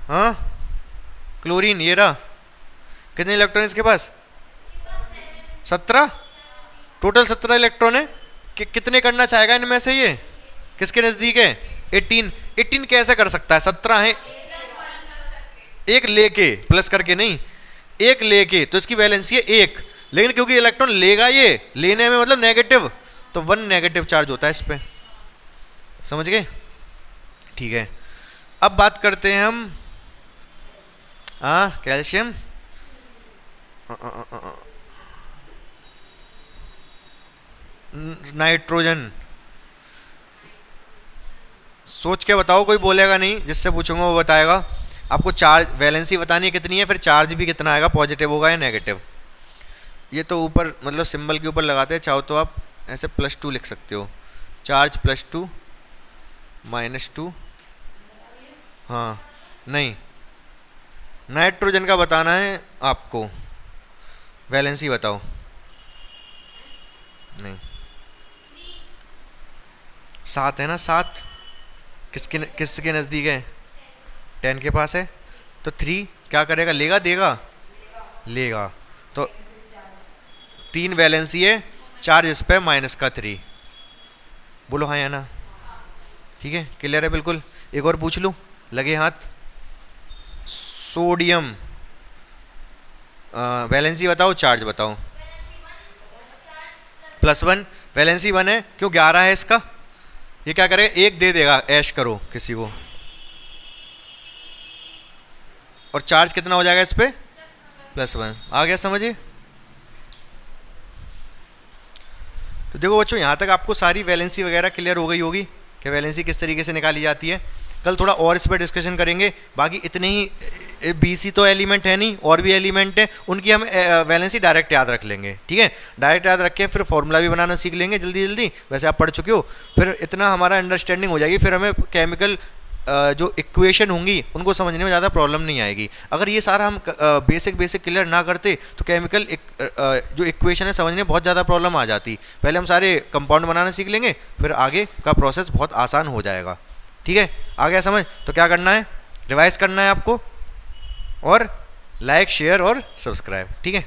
हाँ, क्लोरीन ये रहा। कितने इलेक्ट्रॉन इसके पास? 17। टोटल 17 इलेक्ट्रॉन है। कितने करना चाहेगा इनमें से? ये किसके नज़दीक है? 18। 18 कैसे कर सकता है? 17 है, एक लेके, प्लस करके नहीं, एक लेके, तो इसकी वैलेंसी है 1। लेकिन क्योंकि इलेक्ट्रॉन लेगा, ये लेने में मतलब नेगेटिव, तो 1 नेगेटिव चार्ज होता है इस पे। समझ गए? ठीक है। अब बात करते हैं हम कैल्शियम। नाइट्रोजन। सोच के बताओ, कोई बोलेगा नहीं, जिससे पूछूंगा वो बताएगा। आपको चार्ज वैलेंसी बतानी है कितनी है, फिर चार्ज भी कितना आएगा, पॉजिटिव होगा या नेगेटिव। ये तो ऊपर मतलब सिंबल के ऊपर लगाते हैं, चाहो तो आप ऐसे +2 लिख सकते हो। चार्ज +2 -2। हाँ नहीं, नाइट्रोजन का बताना है आपको। वैलेंसी बताओ। नहीं, 7 है ना? 7 किसके नज़दीक है? 10 के पास है। तो 3 क्या करेगा? लेगा, देगा, लेगा। तो 3 वैलेंसी है, चार्ज इस पे -3। बोलो हाँ या ना? ठीक है, क्लियर है बिल्कुल। एक और पूछ लूँ, लगे हाथ। सोडियम, वैलेंसी बताओ, चार्ज बताओ। +1। वैलेंसी 1 है, क्यों? 11 है इसका। ये क्या करेगा? 1 दे देगा, ऐश करो किसी को। और चार्ज कितना हो जाएगा इस पे? +1। आ गया समझिए? तो देखो बच्चों, यहाँ तक आपको सारी वैलेंसी वगैरह क्लियर हो गई होगी कि वैलेंसी किस तरीके से निकाली जाती है। कल थोड़ा और इस पर डिस्कशन करेंगे। बाकी इतने ही BC तो एलिमेंट है नहीं, और भी एलिमेंट है, उनकी हम वैलेंसी डायरेक्ट याद रख लेंगे, ठीक है। डायरेक्ट याद रख के फिर फॉर्मूला भी बनाना सीख लेंगे जल्दी जल्दी, वैसे आप पढ़ चुके हो। फिर इतना हमारा अंडरस्टैंडिंग हो जाएगी, फिर हमें केमिकल जो इक्वेशन होंगी उनको समझने में ज़्यादा प्रॉब्लम नहीं आएगी। अगर ये सारा हम बेसिक क्लियर ना करते तो केमिकल जो इक्वेशन है समझने में बहुत ज़्यादा प्रॉब्लम आ जाती। पहले हम सारे कंपाउंड बनाना सीख लेंगे, फिर आगे का प्रोसेस बहुत आसान हो जाएगा, ठीक है। आ गया समझ? तो क्या करना है, रिवाइज करना है आपको, और लाइक शेयर और सब्सक्राइब, ठीक है।